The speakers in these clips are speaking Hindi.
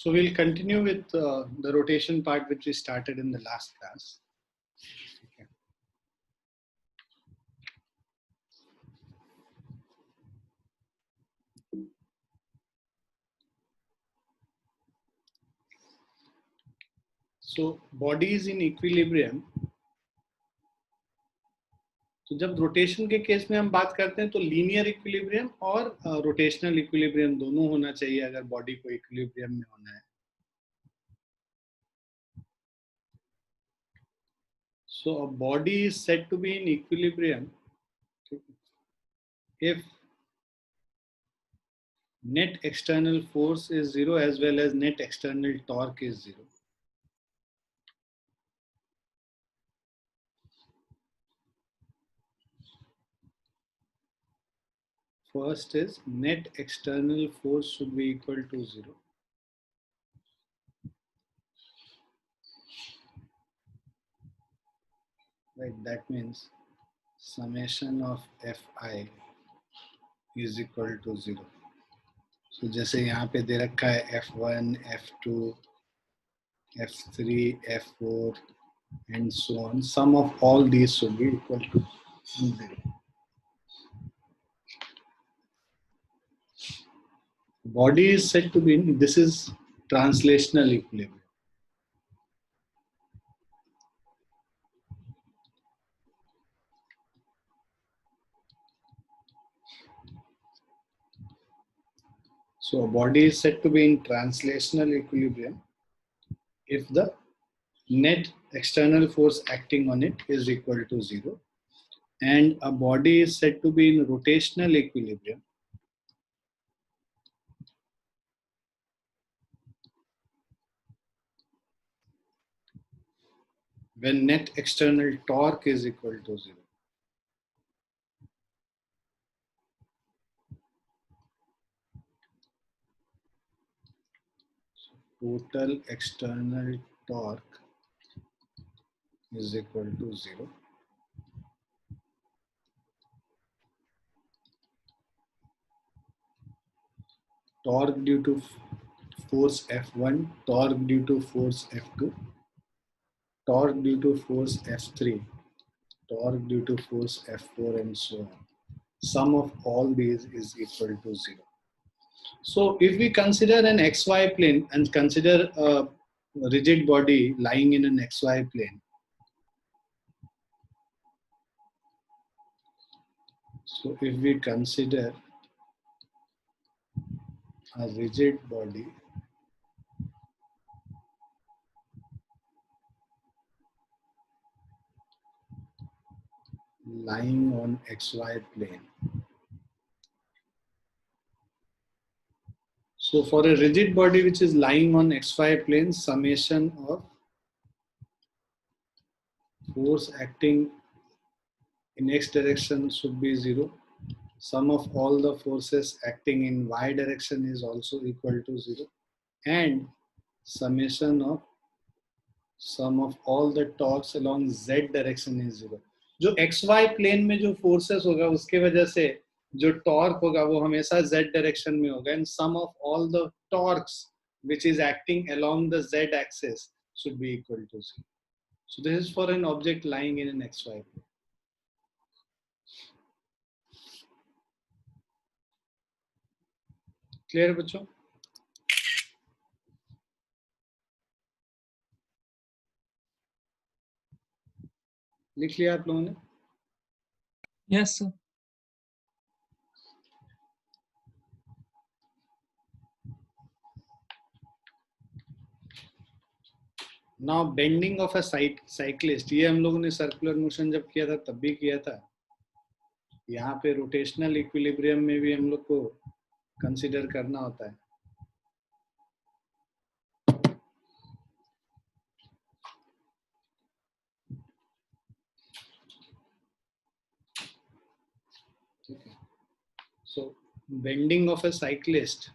So we'll continue with the rotation part which we started in the last class. Okay. So body is in equilibrium. तो जब रोटेशन के केस में हम बात करते हैं तो लीनियर इक्विलिब्रियम और रोटेशनल इक्विलिब्रियम दोनों होना चाहिए अगर बॉडी को इक्विलिब्रियम में होना है. So a body is said to be in equilibrium if net external force is zero as well as net external torque is zero. First is net external force should be equal to zero. Right, that means summation of Fi is equal to zero. So जैसे यहाँ पे दे रखा है F1, F2, F3, F4 and so on. Sum of all these should be equal to zero. Body is said to be in, this is translational equilibrium. So a body is said to be in translational equilibrium if the net external force acting on it is equal to zero, and a body is said to be in rotational equilibrium when net external torque is equal to zero. Total external torque is equal to zero. Torque due to force F1, torque due to force F2, torque due to force F3, torque due to force F4 and so on. Sum of all these is equal to zero. So if we consider an XY plane and consider a rigid body lying in an XY plane, so if we consider a rigid body lying on XY plane, so for a rigid body which is lying on XY plane, summation of force acting in X direction should be zero. Sum of all the forces acting in Y direction is also equal to zero, and summation of sum of all the torques along Z direction is zero. जो XY प्लेन में जो फोर्सेस होगा उसके वजह से जो टॉर्क होगा वो हमेशा Z डायरेक्शन में होगा, and sum of all the torques which is acting along the Z axis should be equal to zero. So this is for an object lying in an XY plane. Clear बच्चों? लिख लिया आप लोगों ने? Yes, sir. Now bending of a cyclist, ये हम लोगों ने सर्कुलर मोशन जब किया था तब भी किया था. यहाँ पे रोटेशनल इक्विलिब्रियम में भी हम लोग को कंसीडर करना होता है. So bending of a cyclist,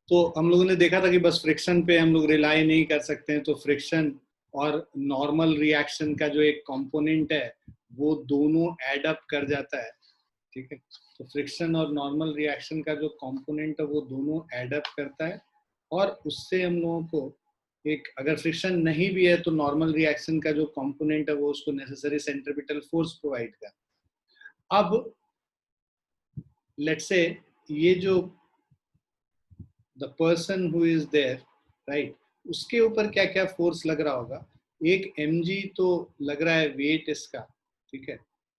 तो हम लोगों ने देखा था कि बस फ्रिक्शन पे हम लोग रिलाई नहीं कर सकते हैं, तो फ्रिक्शन और नॉर्मल रिएक्शन का जो एक कंपोनेंट है वो दोनों एड अप कर जाता है ठीक है। तो फ्रिक्शन और नॉर्मल रिएक्शन का जो कंपोनेंट है वो दोनों एड अप करता है, और उससे हम लोगों को एक, अगर फ्रिक्शन नहीं भी है तो नॉर्मल रिएक्शन का जो कंपोनेंट है वो उसको नेसेसरी सेंट्रीपिटल फोर्स प्रोवाइड कर। अब लेट्स से ये जो the person who is there, right, उसके ऊपर क्या क्या फोर्स लग रहा होगा। एक mg तो लग रहा है वेट इसका, ठीक है।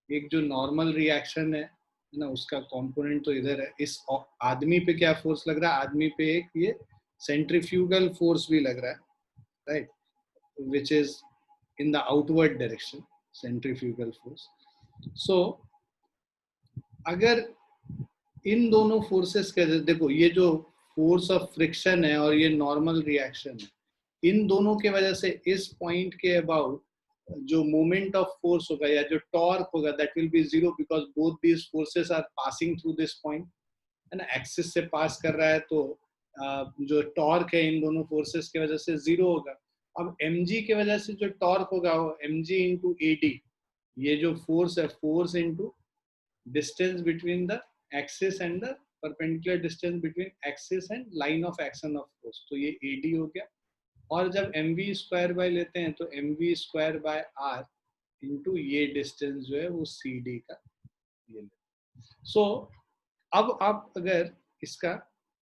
एक जो नॉर्मल रिएक्शन है ना, उसका कंपोनेंट तो इधर है। इस आदमी पे क्या फोर्स लग रहा है, आदमी पे एक ये सेंट्रीफ्यूगल फोर्स भी लग रहा है, right, which is in the outward direction, centrifugal force. So अगर इन दोनों फोर्सेस के, देखो ये जो फोर्स ऑफ फ्रिक्शन है और ये नॉर्मल रिएक्शन है, इन दोनों के वजह से इस पॉइंट के अबाउट जो मोमेंट ऑफ फोर्स होगा या जो टॉर्क होगा, that will be zero, because both these forces are passing through this point, है ना, एक्सिस से पास कर रहा है, तो जो टॉर्क है इन दोनों फोर्सेस की वजह से जीरो होगा। अब mg की वजह से जो टॉर्क होगा वो mg इंटू ad, ये जो फोर्स है, force into distance between the axis and the perpendicular distance between axis and line of action of force, तो ये ad हो गया। और जब mv स्क्वायर बाय लेते हैं तो mv square by r into ये डिस्टेंस जो है वो cd का ये लेते। सो अब आप अगर इसका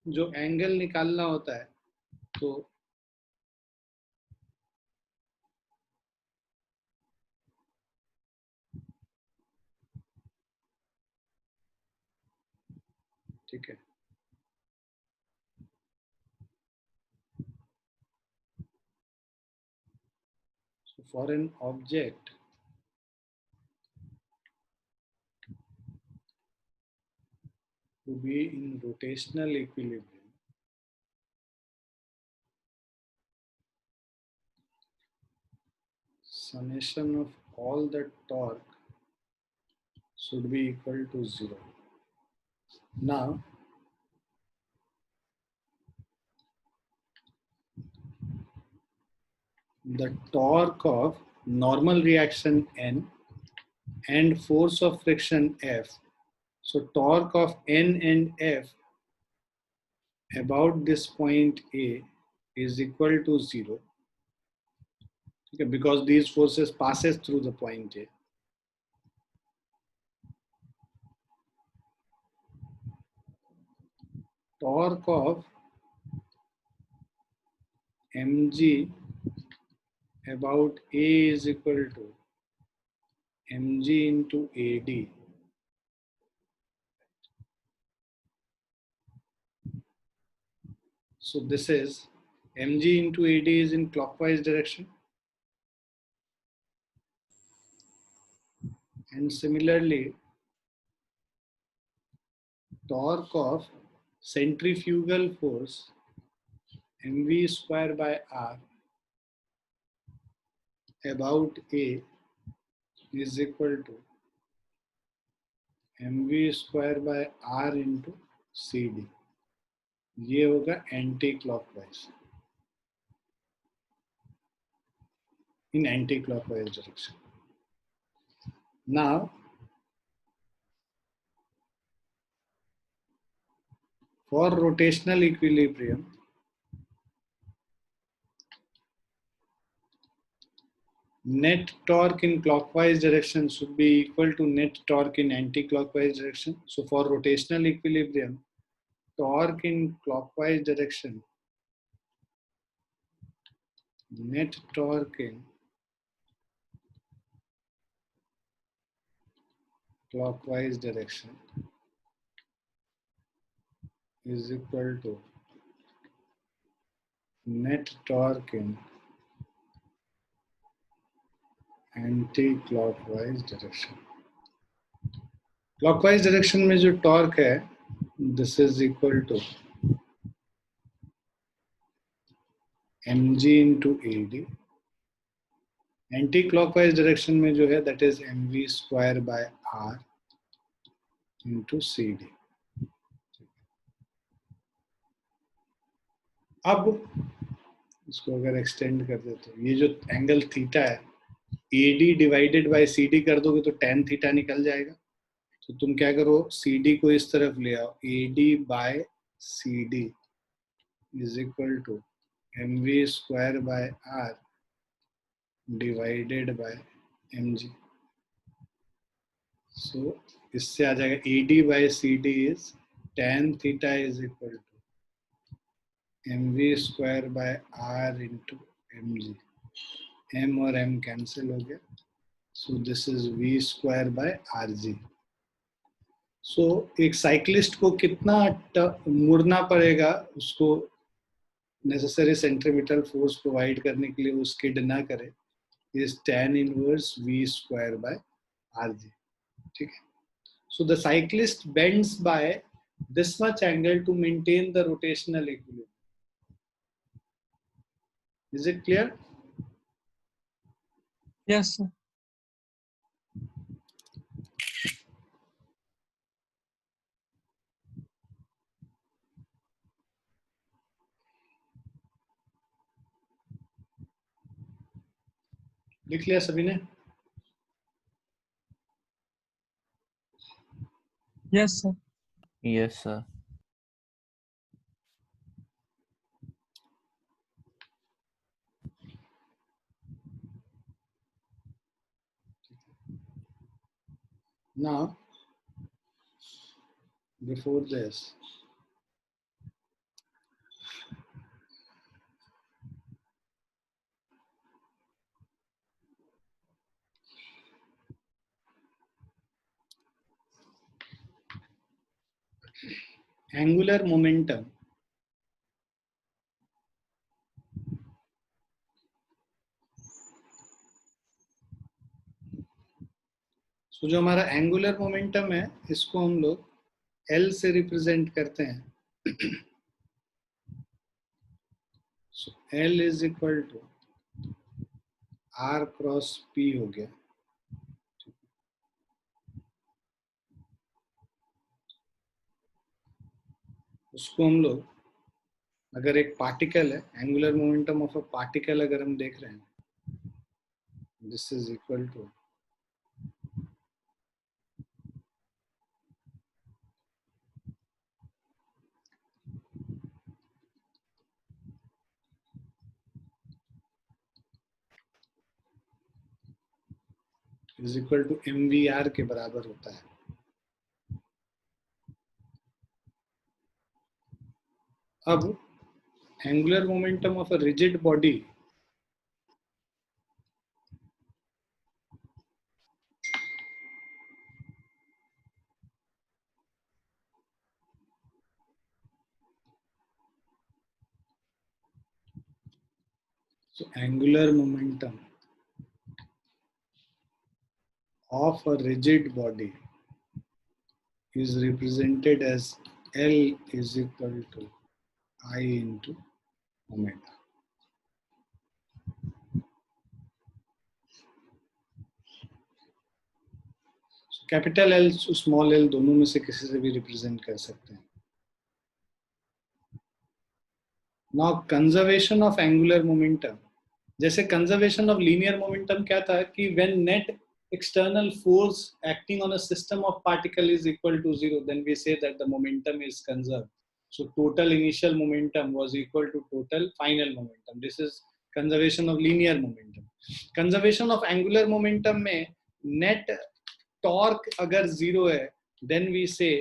जो एंगल निकालना होता है तो ठीक है, so for an object to be in rotational equilibrium, summation of all the torque should be equal to 0. Now the torque of normal reaction n and force of friction F. So torque of N and F about this point A is equal to 0. Okay, because these forces passes through the point A. Torque of mg about A is equal to mg into AD. So this is mg into AD is in clockwise direction, and similarly torque of centrifugal force mv square by r about A is equal to mv square by r into cd. ये होगा anti clockwise, in anti-clockwise direction. Now, for rotational equilibrium, net torque in clockwise direction should be equal to net torque in anti-clockwise direction. So for rotational equilibrium, torque in clockwise direction, net torque in clockwise direction is equal to net torque in anti-clockwise direction. Clockwise direction में जो torque है, this is equal to mg into AD. Anti clockwise direction में जो है that is mv square by r into cd. अब इसको अगर एक्सटेंड कर दे तो ये जो एंगल थीटा है, AD डिवाइडेड बाय CD कर दोगे तो tan थीटा निकल जाएगा, तो तुम क्या करो, CD को इस तरफ ले आओ, AD by CD is equal to MV square by R divided by MG। So इससे आ जाएगा AD by CD is tan theta is equal to MV square by R into MG। M और M कैंसिल हो गया, so this is V square by RG। सो एक साइक्लिस्ट को कितना मुड़ना पड़ेगा उसको नेसेसरी सेंट्रीपिटल फोर्स प्रोवाइड करने के लिए, वो स्किड ना करे, is tan inverse V square by RG। ठीक है, so the cyclist bends by this much angle to maintain the rotational equilibrium. Is it clear? Yes, sir. लिख लिया सभी ने? Yes, sir. Yes, sir. Now, before this, angular momentum so जो हमारा एंगुलर मोमेंटम है इसको हम लोग L से रिप्रेजेंट करते हैं। so L is equal to R cross P हो गया। उसको हम लोग, अगर एक पार्टिकल है, angular momentum of a particle अगर हम देख रहे हैं, this is equal to MVR के बराबर होता है। अब angular momentum of a rigid body so angular momentum of a rigid body is represented as L is equal to I into omega। so capital L small l दोनों में से किसी से भी रिप्रेजेंट कर सकते हैं। Now conservation of angular momentum, जैसे कंजर्वेशन ऑफ लीनियर मोमेंटम क्या था कि when net external force acting on a system of particle is equal to 0, then we say that the momentum is conserved. So total initial momentum was equal to total final momentum. This is conservation of linear momentum. Conservation of angular momentum में net torque अगर 0 है, then we say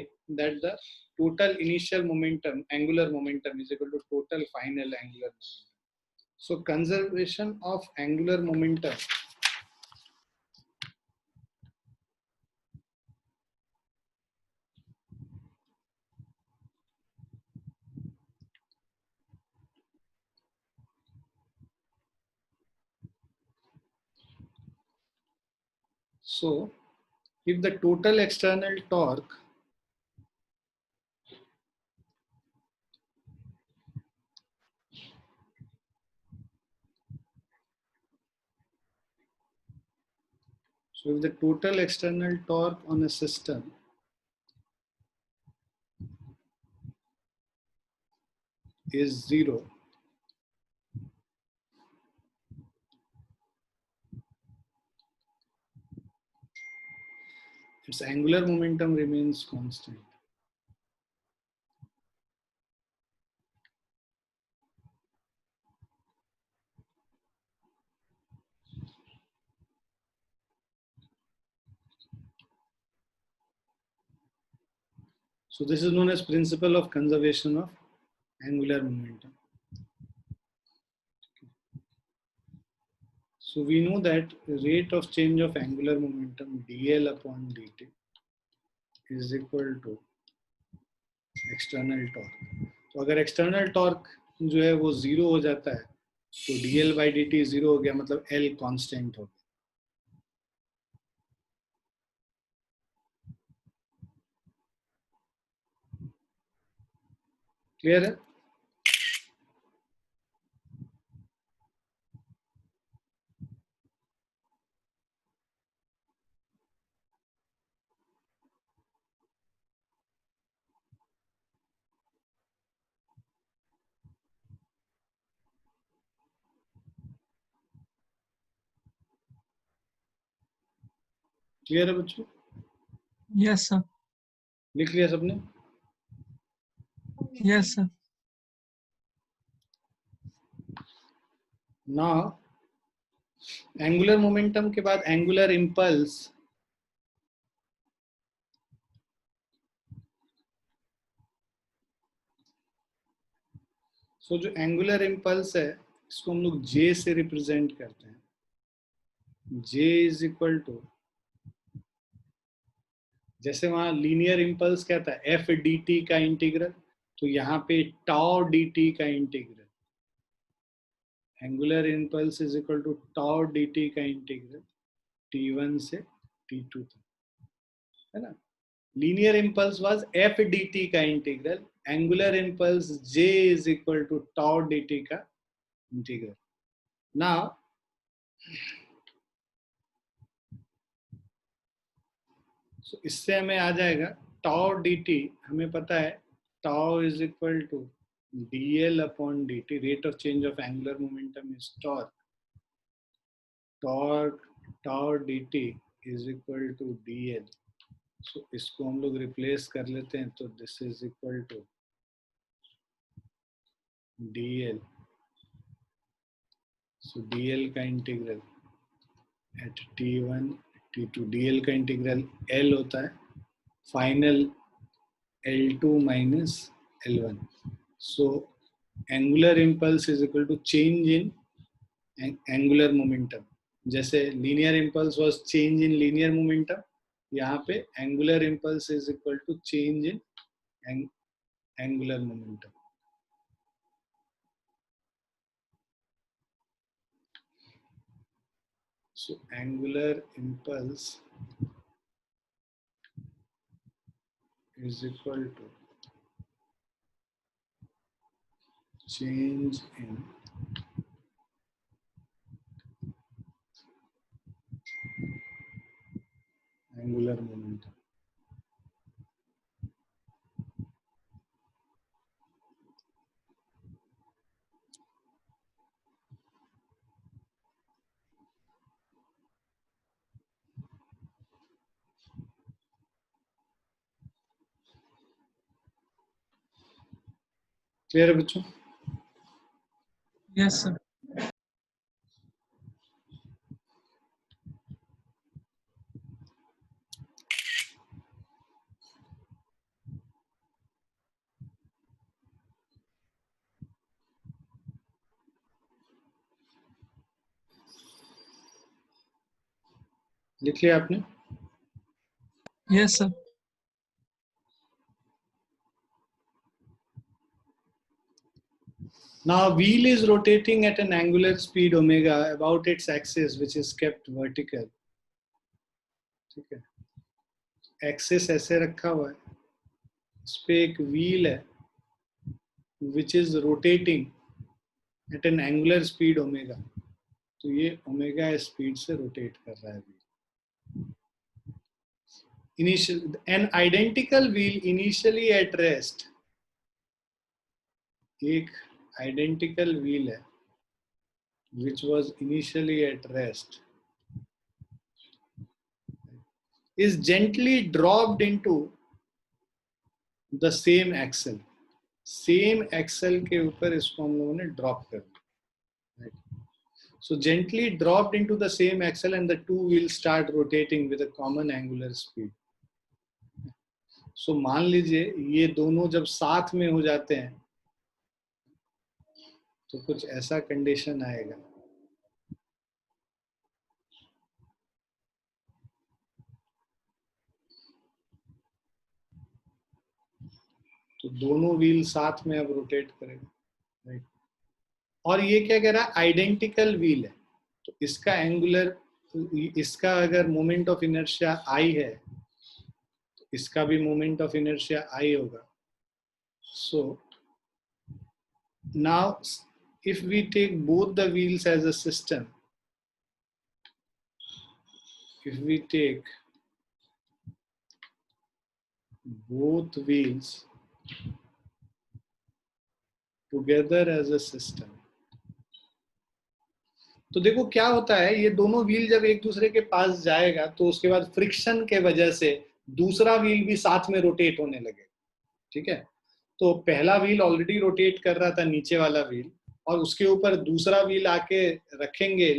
that the total initial momentum, angular momentum, is equal to total final angular momentum. So conservation of angular momentum so if the total external torque so if the total external torque on a system is 0, its angular momentum remains constant. So this is known as principle of conservation of angular momentum. So we know that rate of change of angular momentum dl upon dt is equal to external torque. तो अगर एक्सटर्नल टॉर्क जो है वो जीरो हो जाता है तो dl by dt जीरो हो गया, मतलब L कांस्टेंट हो गया. क्लियर है? क्लियर है बच्चों? Yes, sir. लिख लिया सबने? Yes, sir. Now angular momentum के बाद एंगुलर इंपल्स. सो जो एंगुलर इंपल्स है इसको हम लोग J से रिप्रेजेंट करते हैं. J इज इक्वल टू, जैसे वहां लीनियर इंपल्स क्या था, एफ डी टी का इंटीग्रल, तो यहाँ पे टाउ डी टी का integral. Angular impulse is equal to tau D T का इंटीग्रल t1 से t2 तक, है ना. Linear impulse was F D T का integral, angular impulse j is equal to tau D T का इंटीग्रल. नाउ सो इससे हमें आ जाएगा टाउ डी टी, हमें पता है tau is equal to dl upon dt, rate of change of angular momentum is torque. Torque tau dt is equal to dl. So इसको हम लोग रिप्लेस कर लेते हैं, तो this is equal to dl. So dl का integral at t1 t2, dl का इंटीग्रल l होता है final L2 minus L1. So angular impulse is equal to change in angular momentum. जैसे linear impulse was change in linear momentum, यहाँ पे angular impulse is equal to change in angular momentum. So angular impulse is equal to change in angular momentum. Clear है बच्चों? Yes, sir. लिख लिया आपने? Yes, sir. Now wheel is rotating at an angular speed omega about its axis which is kept vertical. ठीक है, एक्सिस ऐसे रखा हुआ है, इस पे एक व्हील है which is rotating at an angular speed omega. तो ये ओमेगा स्पीड से रोटेट कर रहा है. Initial, an identical wheel initially at rest. एक identical wheel है which was initially at rest is gently dropped into the same axle. Same axle के ऊपर इसको हम लोगों ने ड्रॉप कर दिया. So gently dropped into the same axle and the two wheels start rotating with a common angular speed. So मान लीजिए ये दोनों जब साथ में हो जाते हैं तो कुछ ऐसा कंडीशन आएगा. तो दोनों व्हील साथ में अब रोटेट करेगा, राइट. और ये क्या कह रहा है, आइडेंटिकल व्हील है, तो इसका एंगुलर, इसका अगर मोमेंट ऑफ इनर्शिया आई है तो इसका भी मोमेंट ऑफ इनर्शिया आई होगा. So now if we take both the wheels as a system, if we take both wheels together as a system, तो देखो क्या होता है, ये दोनों व्हील जब एक दूसरे के पास जाएगा तो उसके बाद फ्रिक्शन के वजह से दूसरा व्हील भी साथ में रोटेट होने लगेगा. ठीक है, तो पहला व्हील ऑलरेडी रोटेट कर रहा था, नीचे वाला व्हील, और उसके ऊपर दूसरा व्हील आके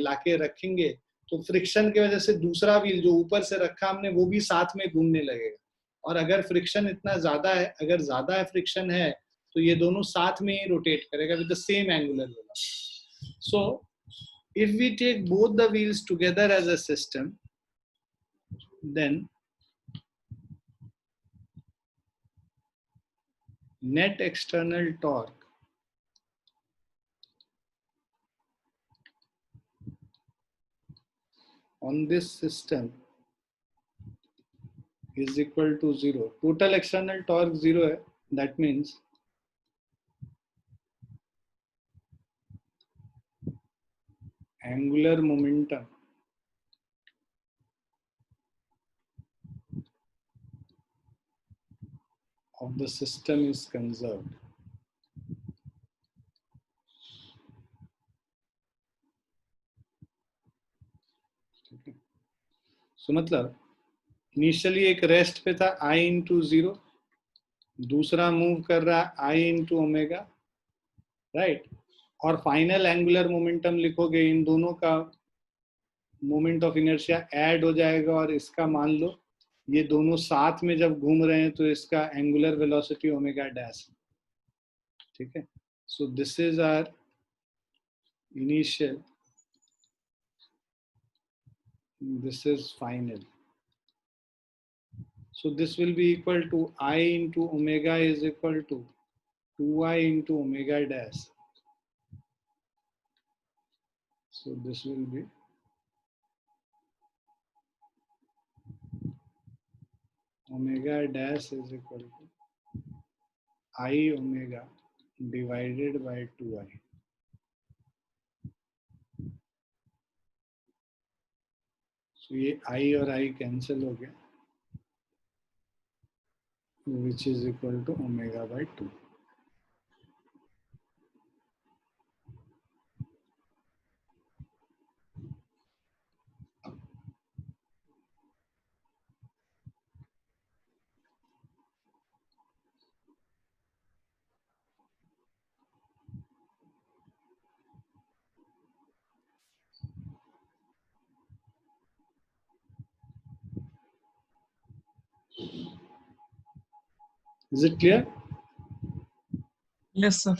लाके रखेंगे तो फ्रिक्शन की वजह से दूसरा व्हील जो ऊपर से रखा हमने वो भी साथ में घूमने लगेगा. और अगर फ्रिक्शन इतना ज्यादा है, अगर ज्यादा फ्रिक्शन है तो ये दोनों साथ में ही रोटेट करेगा with the same angular velocity. So if we take both the wheels together as a system, then net external torque on this system is equal to 0. Total external torque 0 है, that means angular momentum of the system is conserved. So मतलब इनिशियली एक रेस्ट पे था I इंटू 0, दूसरा मूव कर रहा है I इंटू ओमेगा, राइट. और फाइनल एंगुलर मोमेंटम लिखोगे, इन दोनों का मोमेंट ऑफ इनर्शिया ऐड हो जाएगा और इसका मान लो ये दोनों साथ में जब घूम रहे हैं तो इसका एंगुलर वेलोसिटी ओमेगा डैश. ठीक है, so this is our initial, this is final. So this will be equal to I into omega is equal to 2I into omega dash. So this will be omega dash is equal to I omega divided by 2I. So ये I और I cancel हो गया, which is equal to omega by 2. Is it clear? Yes, sir.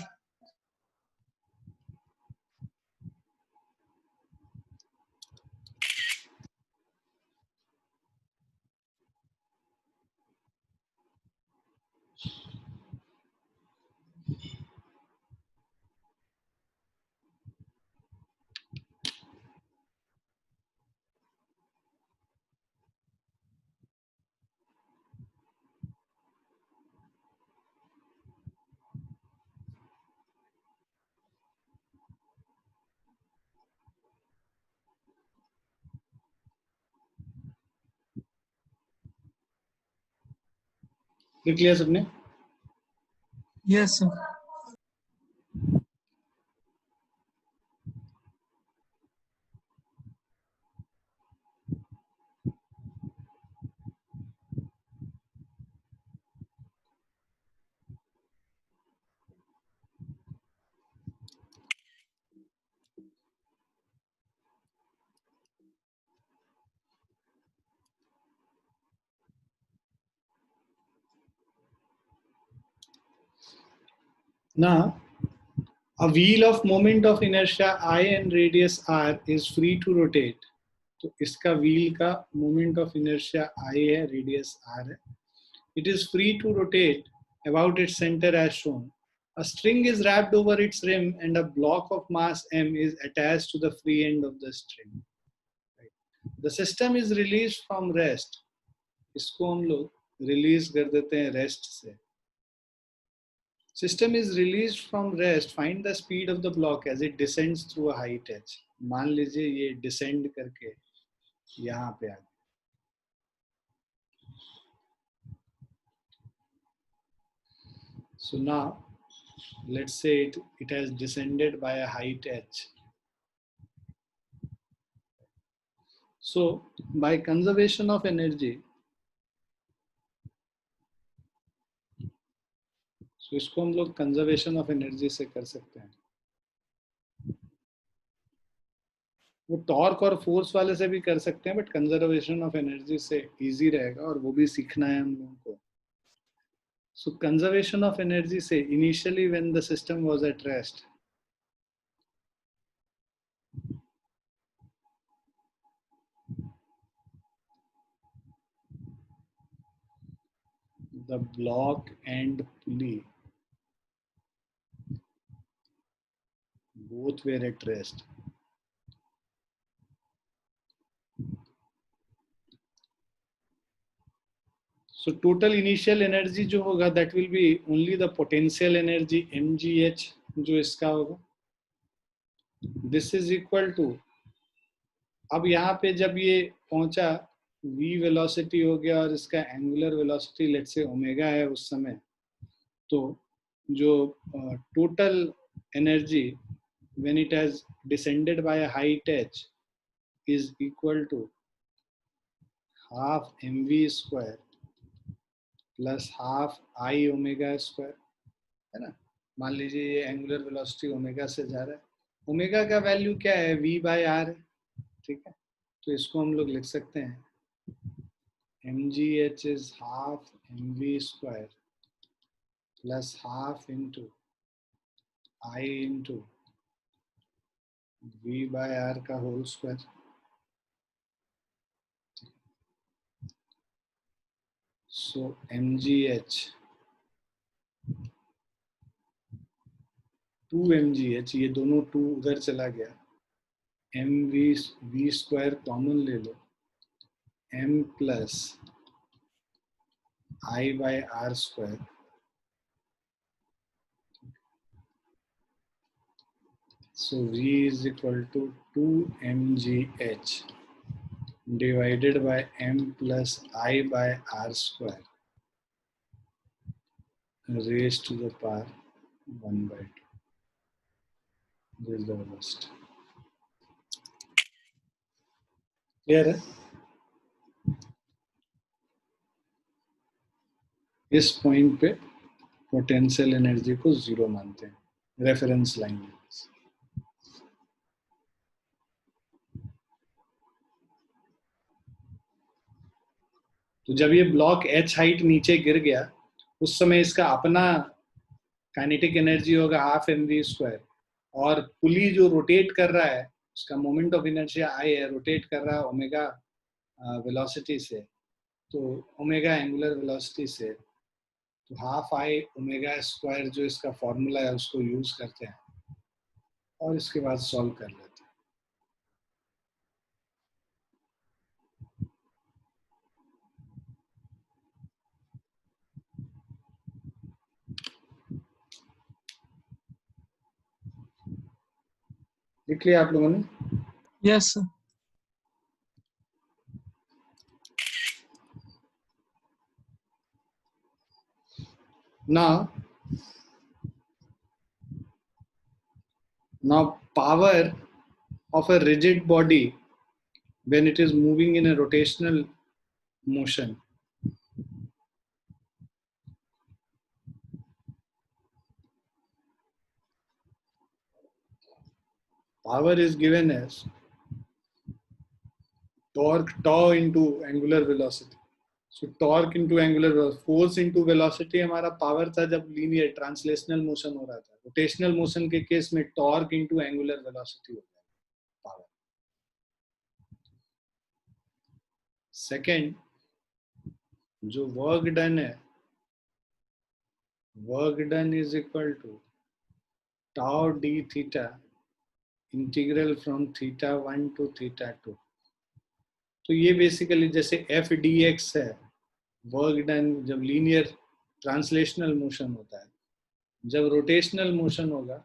Clear सबने? Yes, sir. Now, a wheel of moment of inertia I and radius r is free to rotate. तो इसका wheel का moment of inertia I है, radius r है. It is free to rotate about its center as shown. A string is wrapped over its rim and a block of mass m is attached to the free end of the string. The system is released from rest. इसको हम लोग release कर देते हैं rest से. System is released from rest. Find the speed of the block as it descends through a height h. मान लीजिए ये descend करके यहाँ पे आ गया. So now, let's say it has descended by a height h. So by conservation of energy, so इसको हम लोग conservation of energy से कर सकते हैं. वो टॉर्क और फोर्स वाले से भी कर सकते हैं, बट कंजर्वेशन ऑफ एनर्जी से इजी रहेगा और वो भी सीखना है हम लोगों को. सो कंजर्वेशन ऑफ एनर्जी से initially when the system was at rest, the block and pulley both were at rest. So total initial energy जो होगा that will be only the potential energy mgh जो इसका होगा. This is equal to, अब यहाँ पे जब ये पहुंचा v वेलोसिटी हो गया और इसका angular velocity let's say omega है उस समय, तो जो total energy when it has descended by a height h is equal to half mv square plus half I omega square, है ना. मान लीजिए ये एंगुलर वेलोसिटी ओमेगा से जा रहा है, ओमेगा का वैल्यू क्या है, v बाय आर है. ठीक है, तो इसको हम लोग लिख सकते हैं mgh is half mv square plus half into I into v by r का होल स्क्वायर. सो mgh 2 mgh, ये दोनों 2 उधर चला गया, mv v स्क्वायर कॉमन ले लो, m plus I by r square. So v is equal to 2 mgh divided by m plus I by r square raised to the power 1 by 2. This is the velocity. Clear है? इस पॉइंट पे पोटेंशियल एनर्जी को जीरो मानते हैं, रेफरेंस लाइन में. तो जब ये ब्लॉक h हाइट नीचे गिर गया, उस समय इसका अपना काइनेटिक एनर्जी होगा हाफ mv स्क्वायर, और पुली जो रोटेट कर रहा है उसका मोमेंट ऑफ इनर्शिया I है, रोटेट कर रहा है ओमेगा वेलोसिटी से, तो ओमेगा एंगुलर वेलोसिटी से, तो हाफ I ओमेगा स्क्वायर जो इसका फॉर्मूला है उसको यूज करते हैं और इसके बाद सॉल्व कर लेते हैं. लिख लिया आप लोगों ने? Yes, sir. Now power of a rigid body when it is moving in a rotational motion, power is given as torque tau into angular velocity. So torque into angular force into velocity हमारा पावर था जब लीनियर ट्रांसलेशनल मोशन हो रहा था. रोटेशनल मोशन के केस में टॉर्क इंटू एंगुलर वेलोसिटी हो जाएगा पावर. सेकेंड, जो वर्क डन है, work done is equal to tau D theta integral from theta 1 to theta 2. तो ये बेसिकली जैसे एफ डी एक्स है, वर्क डन जब लीनियर ट्रांसलेशनल मोशन होता है. जब रोटेशनल मोशन होगा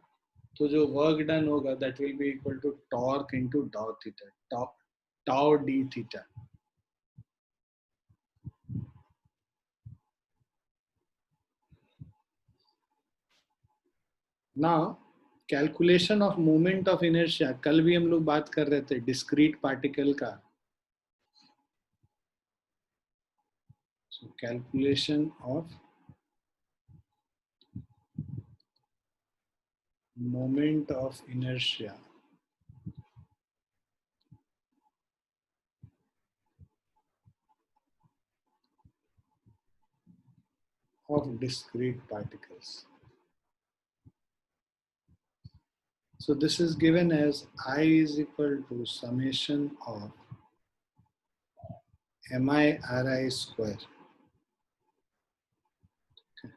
तो जो वर्क डन होगा that will be equal to torque into d theta, tau D theta. Now calculation of moment of inertia, कल भी हम लोग बात कर रहे थे डिस्क्रीट पार्टिकल का. So calculation of moment of inertia of discrete particles. So this is given as I is equal to summation of mi/ri square. Okay.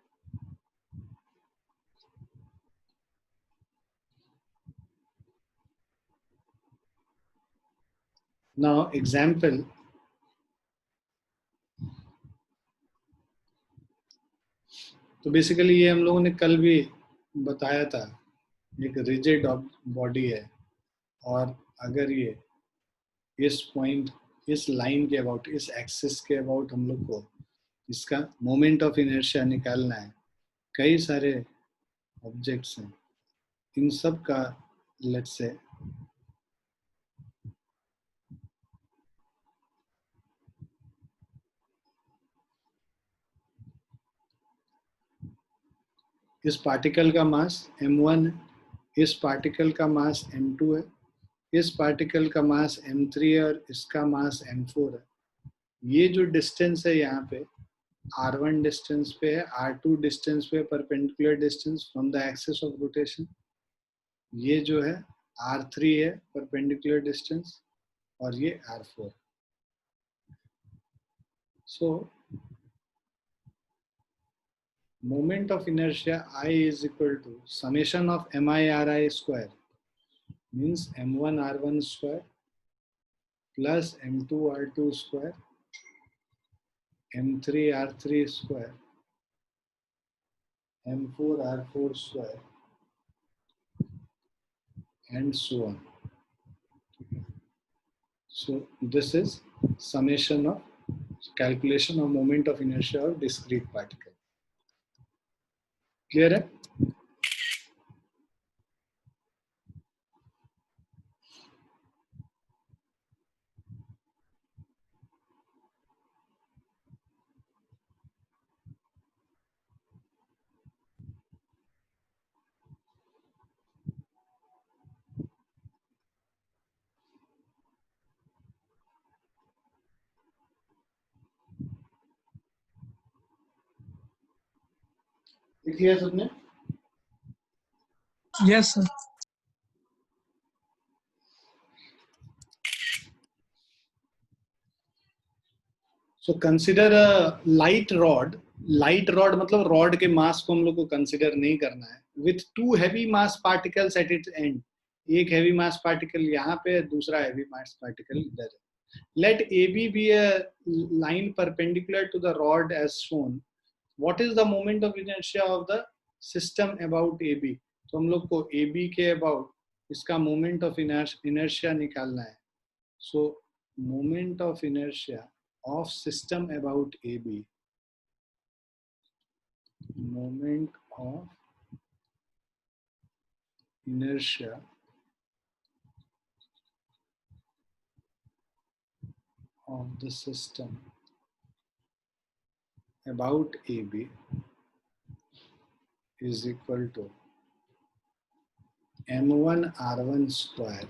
Now example, तो बेसिकली ये हम लोगों ने कल भी बताया था. एक रिजिड बॉडी है और अगर ये इस पॉइंट, इस लाइन के अबाउट, इस एक्सिस के अबाउट हम लोग को इसका मोमेंट ऑफ इनर्शिया निकालना है. कई सारे ऑब्जेक्ट्स हैं, इन सब का लेट्स से इस पार्टिकल का मास m1 है, इस पार्टिकल का मास m2 है, इस पार्टिकल का मास m3 है और इसका मास m4 है. ये जो डिस्टेंस है यहाँ पे r1 डिस्टेंस पे है, r2 डिस्टेंस पे perpendicular distance from the axis of rotation. ये जो है r3 है परपेंडिकुलर डिस्टेंस और ये r4. So moment of inertia I is equal to summation of mi/ri square, means m1 r1 square plus m2 r2 square m3 r3 square m4 r4 square and so on. So this is summation of calculation of moment of inertia of discrete particle. Clear है? लिख लिया सबने? Yes, sir. So consider a light rod. Light rod मतलब रॉड के मास को हम लोग को कंसिडर नहीं करना है. With two heavy mass particles at its end. एक heavy mass particle यहाँ पे है, दूसरा heavy mass particle इधर है. Let AB be a line perpendicular to the rod as shown. What is the moment of inertia of the system about AB? तो हम लोग को AB के about इसका moment of inertia निकालना है. So moment of inertia of system about AB, moment of inertia of the system about AB is equal to m1 r1 square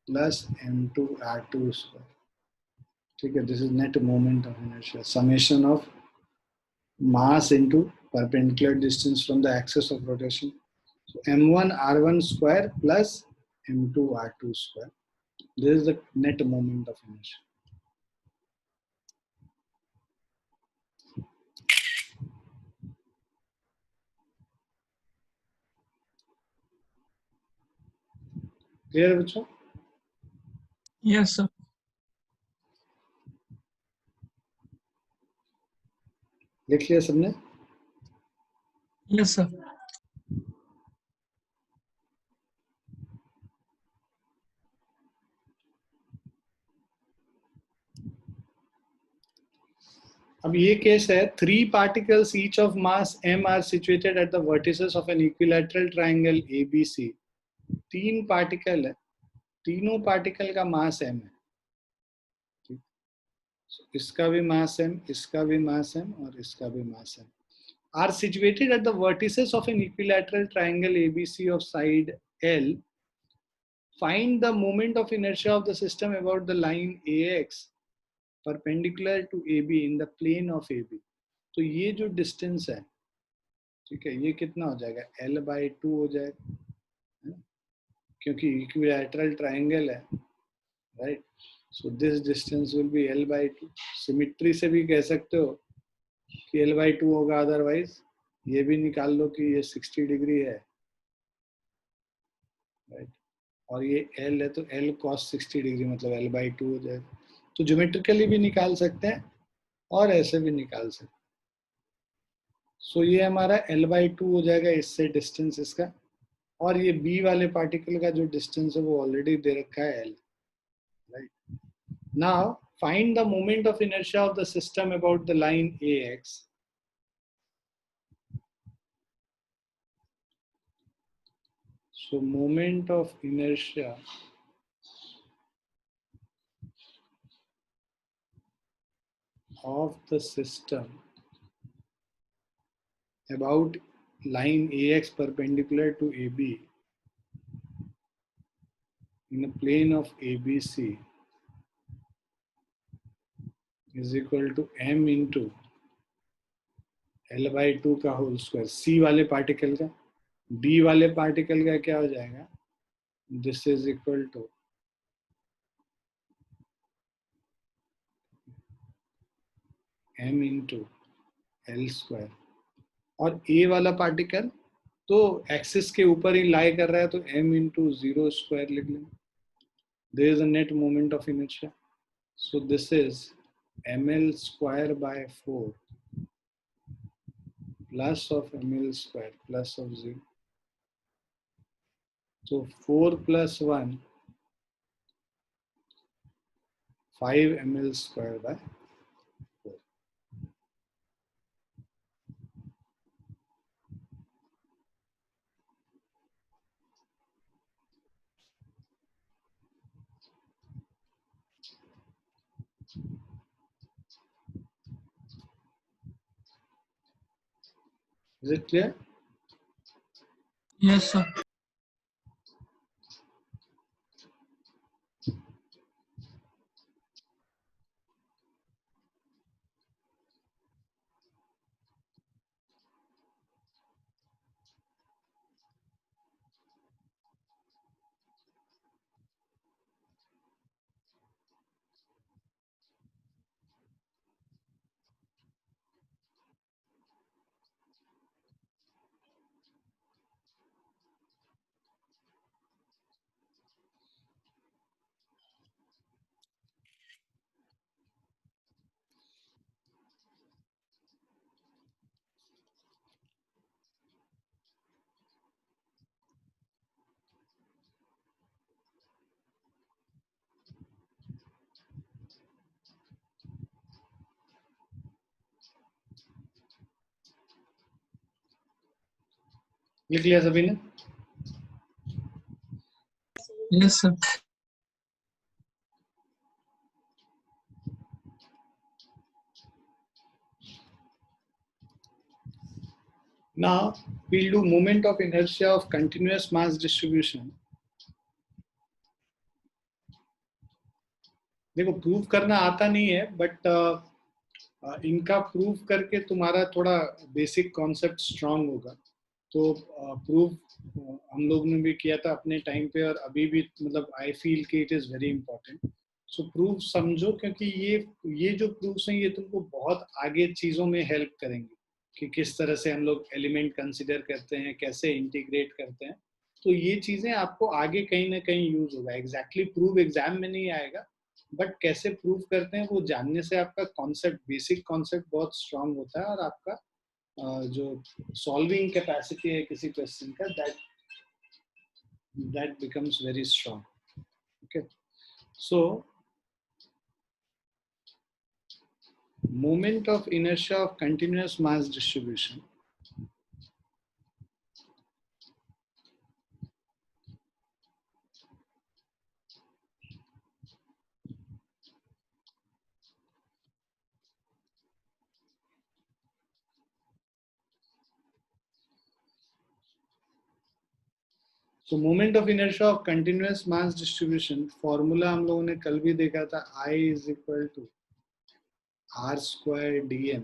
plus m2 r2 square ठीक है, this is net moment of inertia, summation of mass into perpendicular distance from the axis of rotation. So m1 r1 square plus m2 r2 square. This is the net moment of inertia. Clear बच्चों? Yes, sir. लिख लिया सबने? Yes, sir. अब ये केस है, 3 particles each of mass m are situated at the vertices of an equilateral triangle ABC. 3 particle है, तीनों पार्टिकल का मास m है, ठीक? इसका भी मास m, इसका भी मास m और इसका भी मास m are situated at the vertices of an equilateral triangle ABC of side L. Find the moment of inertia of the system about the line AX perpendicular to AB in the plane of AB. तो ये जो डिस्टेंस है, ठीक है, ये कितना हो जाएगा? L/2 हो जाएगा, है ना? क्योंकि इक्विलैटरल ट्राइंगल है, right? So this distance will be L/2. Symmetry से भी कह सकते हो कि L/2 होगा, अदरवाइज ये भी निकाल लो कि ये 60 डिग्री है, राइट? और ये L है तो L cos 60 डिग्री मतलब L/2 हो जाएगा. तो ज्योमेट्रिकली भी निकाल सकते हैं और ऐसे भी निकाल सकते हैं. सो ये हमारा L/2 हो जाएगा, इससे डिस्टेंस इसका, और ये B वाले पार्टिकल का जो डिस्टेंस है वो ऑलरेडी दे रखा है L, right? Now find the moment of inertia of the system about the line AX. So moment of inertia of the system about line AX perpendicular to AB in a plane of ABC is equal to m into L/2 का होल स्क्वायर. C वाले पार्टिकल का, D वाले पार्टिकल का क्या हो जाएगा? This is equal to m into L square. और A वाला पार्टिकल तो एक्सिस के ऊपर ही लाई कर रहा है, तो m into 0 स्क्वायर लिख लेंगे. There is a net moment of inertia. So this is ml square by 4 plus of ml square plus of 0. So 4 plus 1, 5 ml square by 4. Is it clear? Yes, sir. लिख लिया सभी ने? Yes, sir. Now we'll do moment of inertia of continuous mass distribution देखो प्रूव करना आता नहीं है, बट इनका प्रूव करके तुम्हारा थोड़ा बेसिक कॉन्सेप्ट स्ट्रांग होगा। तो प्रूव हम लोग ने भी किया था अपने टाइम पे, और अभी भी मतलब आई फील कि it is very important. So proof समझो, क्योंकि ये जो प्रूफ्स हैं ये तुमको बहुत आगे चीजों में हेल्प करेंगे कि किस तरह से हम लोग एलिमेंट कंसिडर करते हैं, कैसे इंटीग्रेट करते हैं। तो ये चीजें आपको आगे कहीं ना कहीं यूज होगा। एग्जैक्टली प्रूफ एग्जाम में नहीं आएगा, बट कैसे प्रूव करते हैं वो जानने से आपका कॉन्सेप्ट, बेसिक कॉन्सेप्ट बहुत स्ट्रांग होता है, और आपका जो सॉल्विंग कैपेसिटी है किसी क्वेश्चन का, that becomes very strong. Okay, so moment of inertia of continuous mass distribution. So moment of inertia of continuous mass distribution formula हम लोगों ने कल भी देखा था, I is equal to r square dm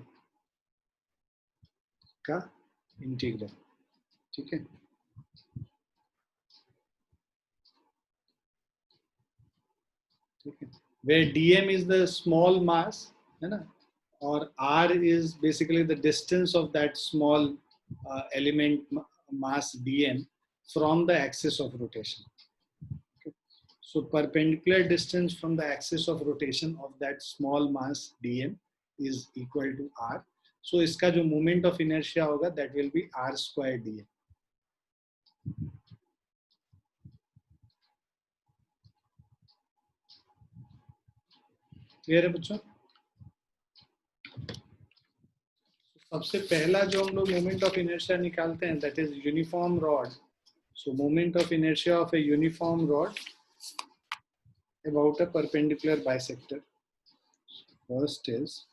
का इंटीग्रल। ठीक है, ठीक है, where dm is the small mass, है ना, और r is basically the distance of that small element mass dm from the axis of rotation. So perpendicular distance from the axis of rotation of that small mass dm is equal to r. So इसका जो moment of inertia होगा that will be r square dm. Clear है बच्चों? सबसे पहला जो हम लोग मोमेंट ऑफ इनर्शिया निकालते हैं that is uniform rod. So moment of inertia of a uniform rod about a perpendicular bisector. First is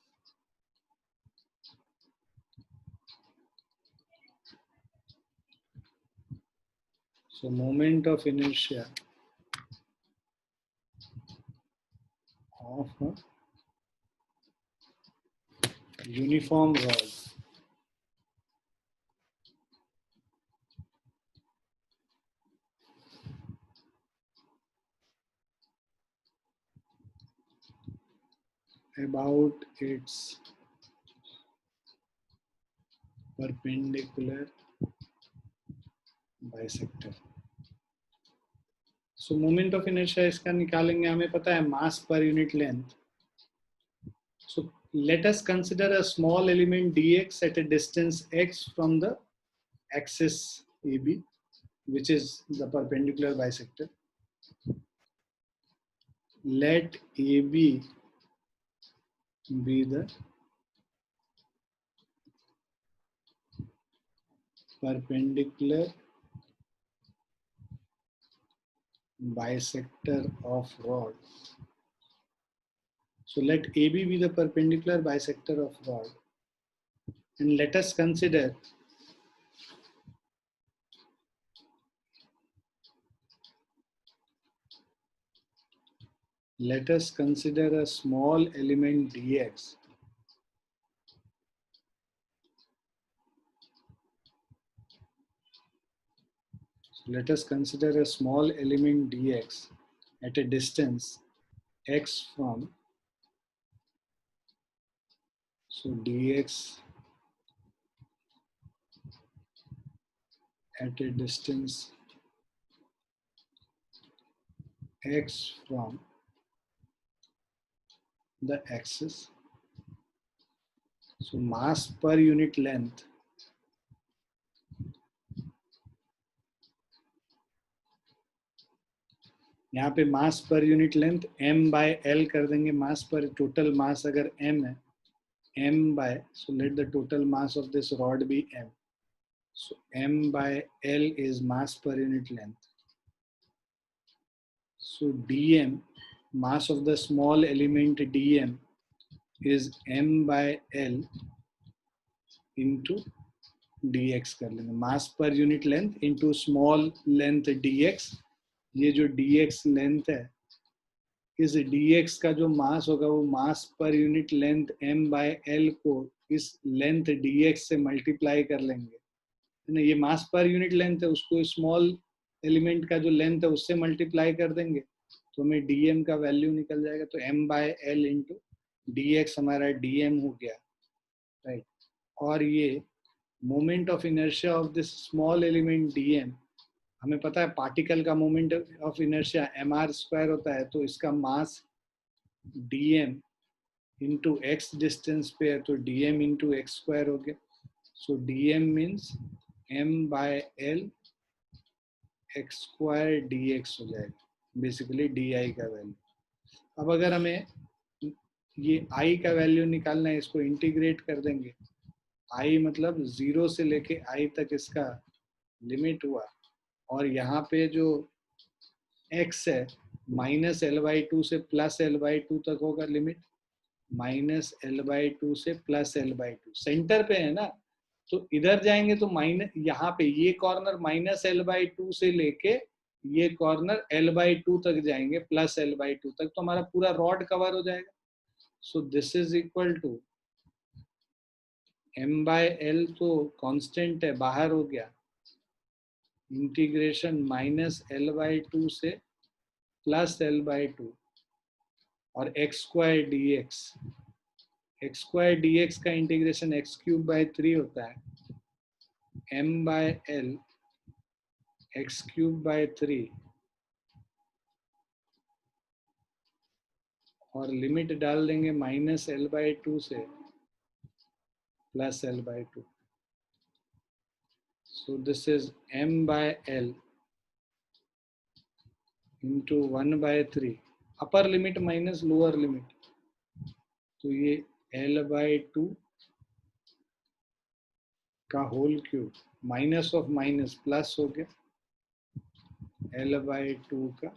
moment of inertia of a uniform rod about its perpendicular bisector. So moment of inertia इसका निकालेंगे, हमें पता है mass per unit length. So let us consider a small element dx at a distance x from the axis AB, which is the perpendicular bisector. Let AB be the perpendicular bisector of rod. So let AB be the perpendicular bisector of rod, and let us consider a small element dx let us consider a small element dx at a distance x from, so dx at a distance x from the axis. So mass per unit length यहाँ पे mass per unit length m by l कर देंगे। मास पर टोटल मास अगर m है, m by, so let the total mass of this rod be m. So m by l is mass per unit length. So dm, mass of the small element dm is m by l into dx कर लेंगे। Mass per unit length into small length dx। ये जो dx लेंथ है इस dx का जो मास होगा वो मास पर यूनिट लेंथ m/l को इस लेंथ dx से मल्टीप्लाई कर लेंगे, है ना। ये मास पर यूनिट लेंथ है, उसको स्मॉल एलिमेंट का जो लेंथ है उससे मल्टीप्लाई कर देंगे तो हमें dm का वैल्यू निकल जाएगा। तो m/l इंटू dx हमारा dm हो गया, राइट। और ये moment of inertia of this small element dm, हमें पता है पार्टिकल का मोमेंट ऑफ इनर्शिया mr² होता है, तो इसका मास dm इंटू x डिस्टेंस पे है तो dm इंटू x² हो गया। So dm means m/l x² dx हो जाएगा, बेसिकली di का वैल्यू। अब अगर हमें ये i का वैल्यू निकालना है, इसको इंटीग्रेट कर देंगे। i मतलब 0 से लेके i तक इसका लिमिट हुआ, और यहाँ पे जो x है -l/2 से +l/2 तक होगा लिमिट, -l/2 से +l/2 सेंटर पे है ना, तो इधर जाएंगे तो माइनस, यहाँ पे ये कॉर्नर -l/2 से लेके ये कॉर्नर l/2 तक जाएंगे, +l/2 तक, तो हमारा पूरा रॉड कवर हो जाएगा। So this is equal to m/l, तो कांस्टेंट है बाहर हो गया, इंटीग्रेशन -l/2 से +l/2 और x² dx, x² dx का इंटीग्रेशन x³/3 होता है, m/l x³/3 और लिमिट डाल देंगे -l/2 से +l/2। So this is m/l into 1/3, upper limit minus lower limit, तो ये l/2 का whole cube, minus of minus plus हो गया, l/2 का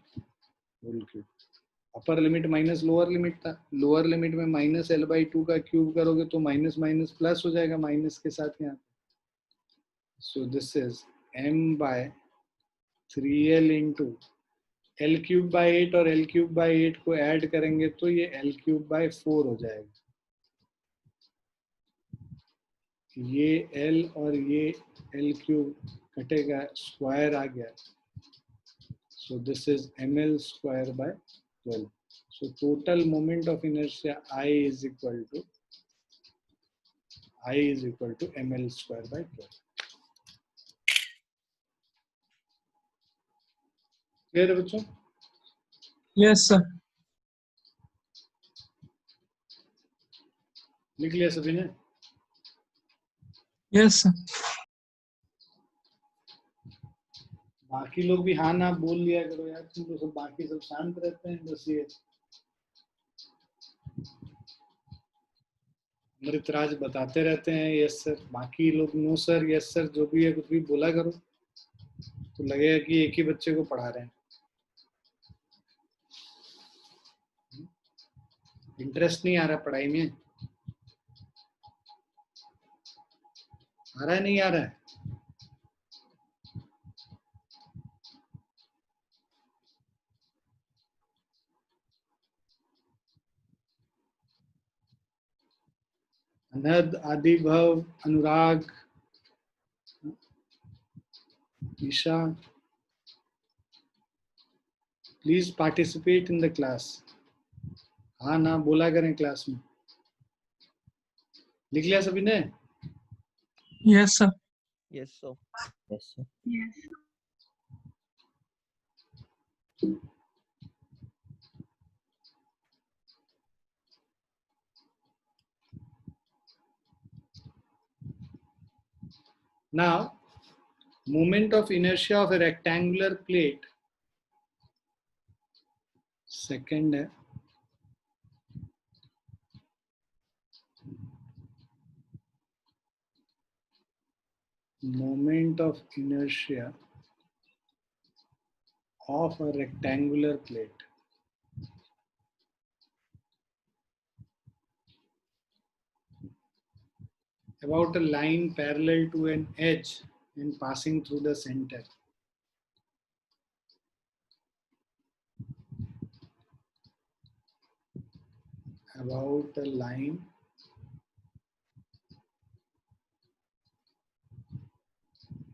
whole cube. Upper limit minus lower limit था, लोअर लिमिट में -l/2 का क्यूब करोगे तो माइनस माइनस प्लस हो जाएगा माइनस के साथ यहाँ। सो this is m/3l into l³/8 और l³/8 को ऐड करेंगे तो ये l³/4 हो जाएगा। ये l और ये l³ कटेगा, स्क्वायर आ गया, so this is ml²/12। so total moment of inertia I is equal to ml²/12। Clear है बच्चों? Yes, sir. लिख लिया सभी ने? Yes, sir. बाकी लोग भी हाँ ना बोल लिया करो यार, तुम तो सब बाकी सब शांत रहते हैं, बस ये अमृतराज बताते रहते हैं यस सर, बाकी लोग नो सर यस सर, जो भी है कुछ भी बोला करो तो लगेगा कि एक ही बच्चे को पढ़ा रहे हैं। इंटरेस्ट नहीं आ रहा पढ़ाई में, आ रहा है नहीं आ रहा है? Anad, Adibhav, Anurag, Isha, please participate in the class. हाँ ना बोला करें क्लास में। लिख लिया सभी ने? Yes, sir. Yes, sir. Yes, sir. Yes. Now, moment of inertia of a rectangular plate, second है, moment of inertia of a rectangular plate. About a line parallel to an edge and passing through the center. about a line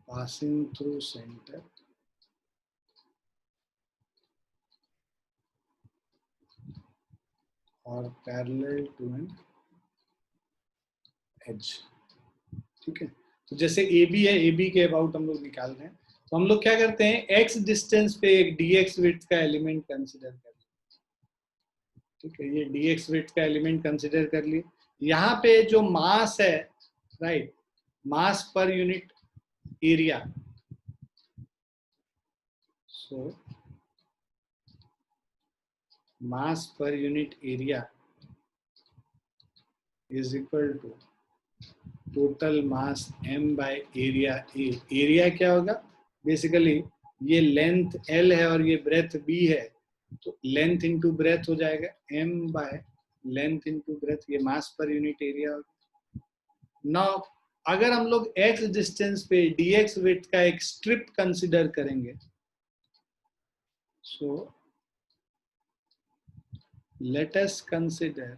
passing through center or parallel to an edge. ठीक है, तो जैसे ए बी है, ए बी के अबाउट हम लोग निकाल रहे हैं, तो हम लोग क्या करते हैं, एक्स डिस्टेंस पे एक dx विड्थ का एलिमेंट कंसिडर कर लिया. ठीक है, ये dx विड्थ का एलिमेंट कंसिडर कर लिए. यहाँ पे जो मास है, right, mass per unit area, so mass per unit area is equal to total mass m by area a. Area क्या होगा, बेसिकली ये लेंथ l है और ये ब्रेथ b है, तो लेंथ इंटू ब्रेथ हो जाएगा m by length into breadth, ये मास पर यूनिट एरिया होगा. नाउ अगर हम लोग x डिस्टेंस पे dx विड्थ का एक स्ट्रिप कंसिडर करेंगे, सो let us consider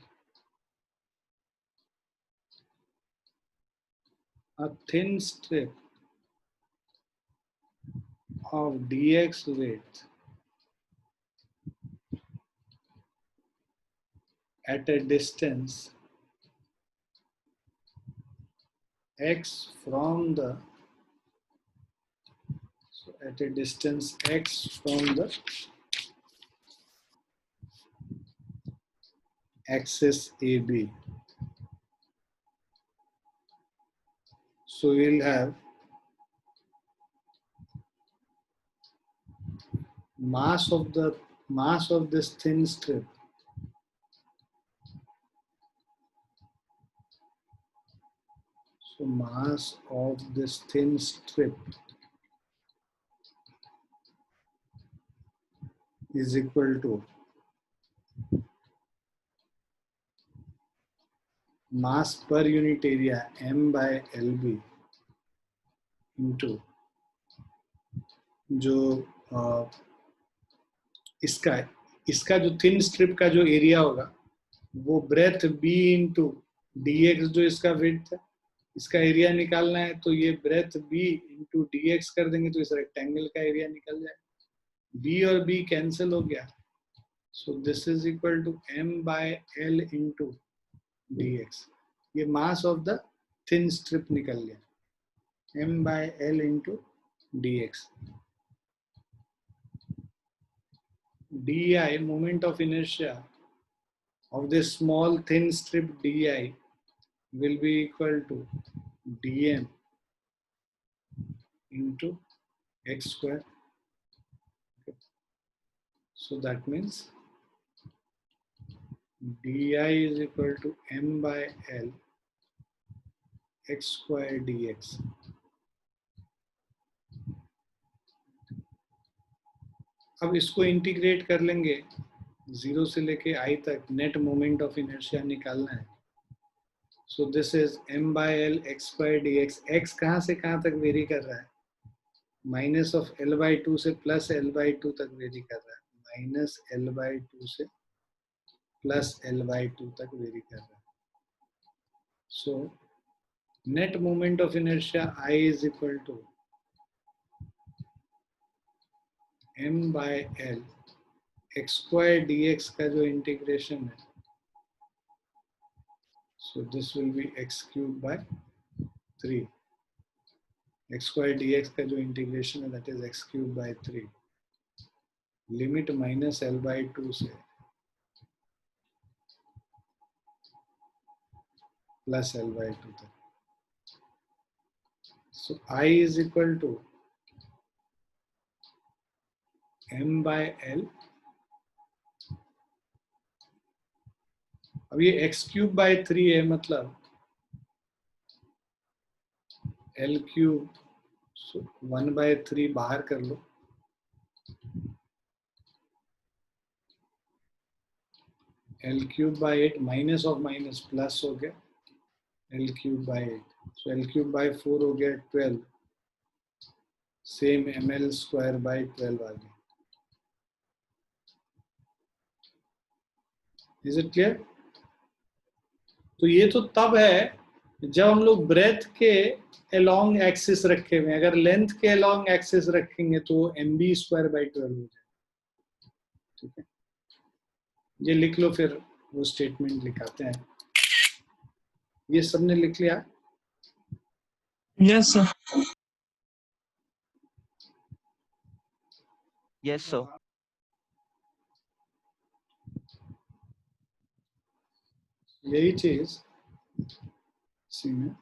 a thin strip of dx width at a distance x from the, so at a distance x from the axis AB. So we'll have mass of this thin strip so mass of this thin strip is equal to mass per unit area m by lb into जो इसका जो थिन स्ट्रिप का जो एरिया होगा वो ब्रेथ b इंटू dx, जो इसका विड्थ है, इसका एरिया निकालना है, तो ये ब्रेथ b इंटू dx कर देंगे तो इस रेक्टेंगल का एरिया निकल जाएगा. b और b कैंसिल हो गया, so this is equal to m by l into dx. ये mass of the thin strip निकल गया, m by l into dx. di, moment of inertia of this small thin strip di will be equal to dm into x square. Okay. So that means di is equal to m by l x square dx. अब इसको इंटीग्रेट कर लेंगे, 0 से लेके i तक नेट मोमेंट ऑफ इनर्शिया निकालना है. So this is m by l x square dx. x कहाँ से कहाँ तक वेरी कर रहा है, माइनस ऑफ l by 2 से प्लस l by 2 तक वेरी कर रहा है, माइनस l by 2 से प्लस l by 2 तक वेरी कर रहा है. So net moment of inertia I is equal to m by l x square dx का जो इंटीग्रेशन है, so this will be x cube by 3. x square dx का जो इंटीग्रेशन है, that is x cube by 3. Limit minus l by 2 से प्लस l by 2 तक. So I is equal to m by l. अब ये x cube by 3 है, मतलब l cube, so 1 by 3 बाहर कर लो, l cube by 8 minus of minus plus हो गया l cube by 8. So l cube by 4 हो गया 12, सेम ml स्क्वायर by 12 आ गया. Is it clear? तो ये तो तब है जब हम लोग ब्रेथ के अलोंग एक्सिस रखे हुए हैं। अगर लेंथ के अलोंग एक्सिस रखेंगे तो mb²/12 हो जाए। ठीक है, ये लिख लो, फिर वो स्टेटमेंट लिखाते हैं। ये सबने लिख लिया? Yes, sir. Yes, sir. यही चीज इसी में,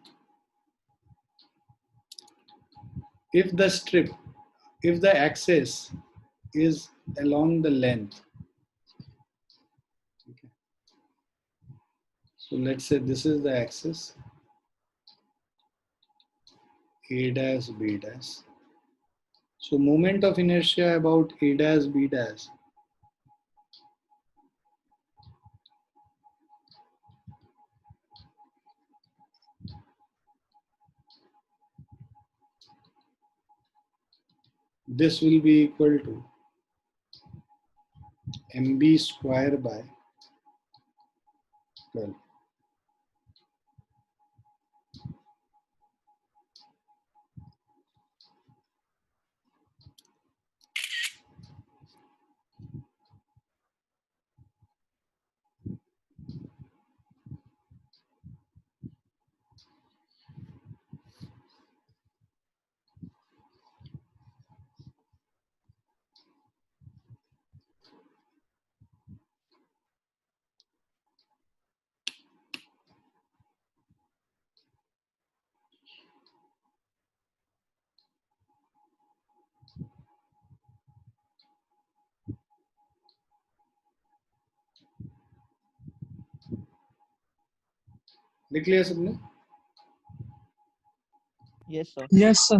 if the strip, if the axis is along the length, okay. So let's say this is the axis A dash B dash. So moment of inertia about A dash B dash this will be equal to mb²/12. लिख लिया सबने? Yes, sir. Yes, sir.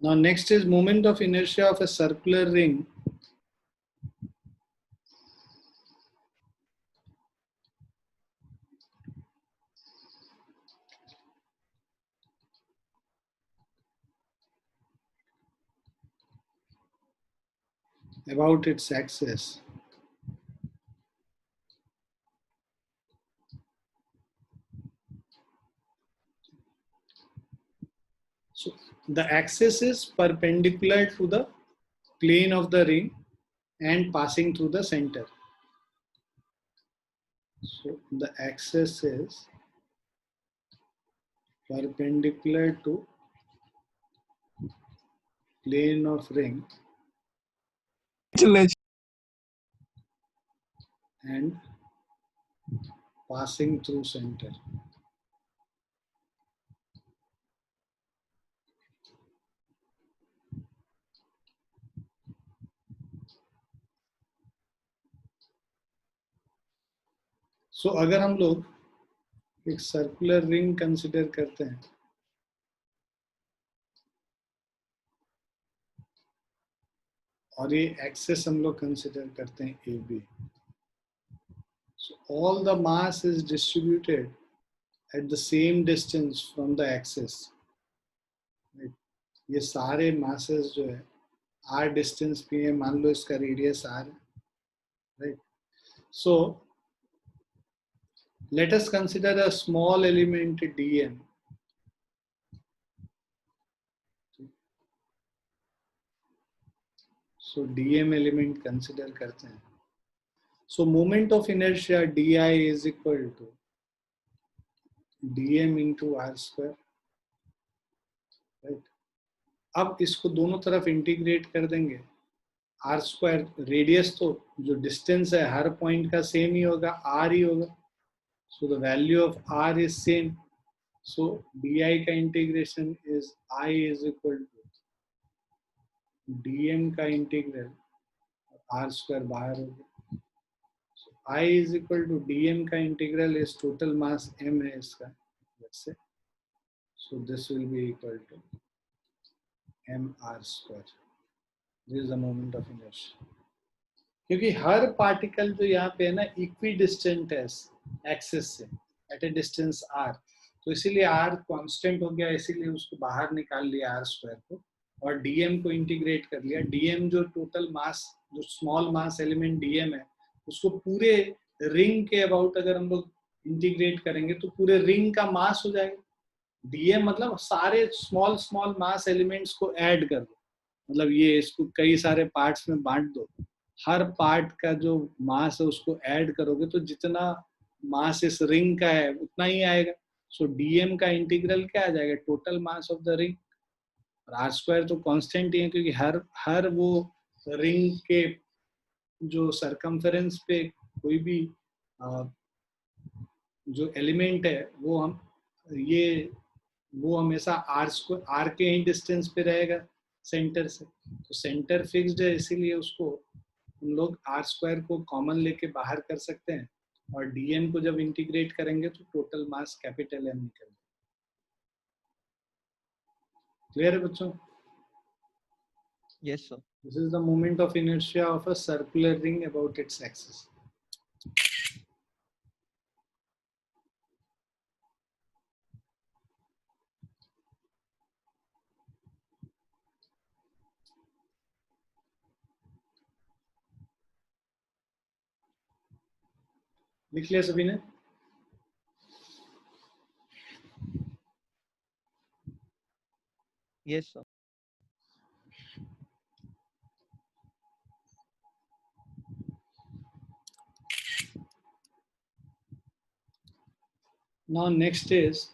Now next is moment of inertia of a circular ring about its axis. So the axis is perpendicular to the plane of the ring and passing through the center. So the axis is perpendicular to plane of ring and passing through center. So अगर हम लोग एक सर्कुलर रिंग कंसिडर करते हैं और ये एक्सेस हम लोग कंसिडर करते हैं A B, so all the mass is distributed at the same distance from the axis. Right? ये सारे masses जो है r distance पे है, मान लो इसका रेडियस r है, right? So let us consider a small element dm. So dm element consider करते हैं. So moment of inertia di is equal to dm into r square, right? अब इसको दोनों तरफ इंटीग्रेट कर देंगे, आर स्क्वायर, रेडियस तो जो डिस्टेंस है हर पॉइंट का सेम ही होगा, आर ही होगा, so the value of R is same, so D I का integration is I is equal to D M का इंटीग्रल, आर स्क्वायर बाहर हो गया, so I is equal to D M का integral is total mass M है इसका, so this will be equal to mr². This is the moment of inertia. क्योंकि हर पार्टिकल जो यहाँ पे है ना इक्वी डिस्टेंट है एक्सिस से एट ए डिस्टेंस r, तो इसीलिए r कांस्टेंट हो गया, इसीलिए उसको बाहर निकाल लिया r² को और dm को इंटीग्रेट कर लिया. dm जो टोटल मास, जो स्मॉल मास एलिमेंट dm है, उसको पूरे रिंग के अबाउट अगर हम लोग इंटीग्रेट करेंगे तो पूरे रिंग का मास हो जाएगा. dm मतलब सारे स्मॉल स्मॉल मास एलिमेंट्स को ऐड कर दो, मतलब ये इसको कई सारे पार्ट्स में बांट दो, हर पार्ट का जो मास है उसको ऐड करोगे तो जितना मास इस रिंग का है उतना ही आएगा. सो dm का इंटीग्रल क्या आ जाएगा, total mass of the ring. और r² तो कांस्टेंट ही है क्योंकि हर वो रिंग के जो सरकमफेरेंस पे कोई भी जो एलिमेंट है वो हमेशा r के ही डिस्टेंस पे रहेगा सेंटर से. तो सेंटर फिक्स्ड है, इसीलिए उसको हम लोग r² को कॉमन लेके बाहर कर सकते हैं और dm को जब इंटीग्रेट करेंगे तो टोटल मास कैपिटल M निकलेगा. क्लियर है बच्चों? Yes, sir. This is the moment of inertia of a circular ring about its axis. लिख लिया सभी ने? Yes, sir. Now next is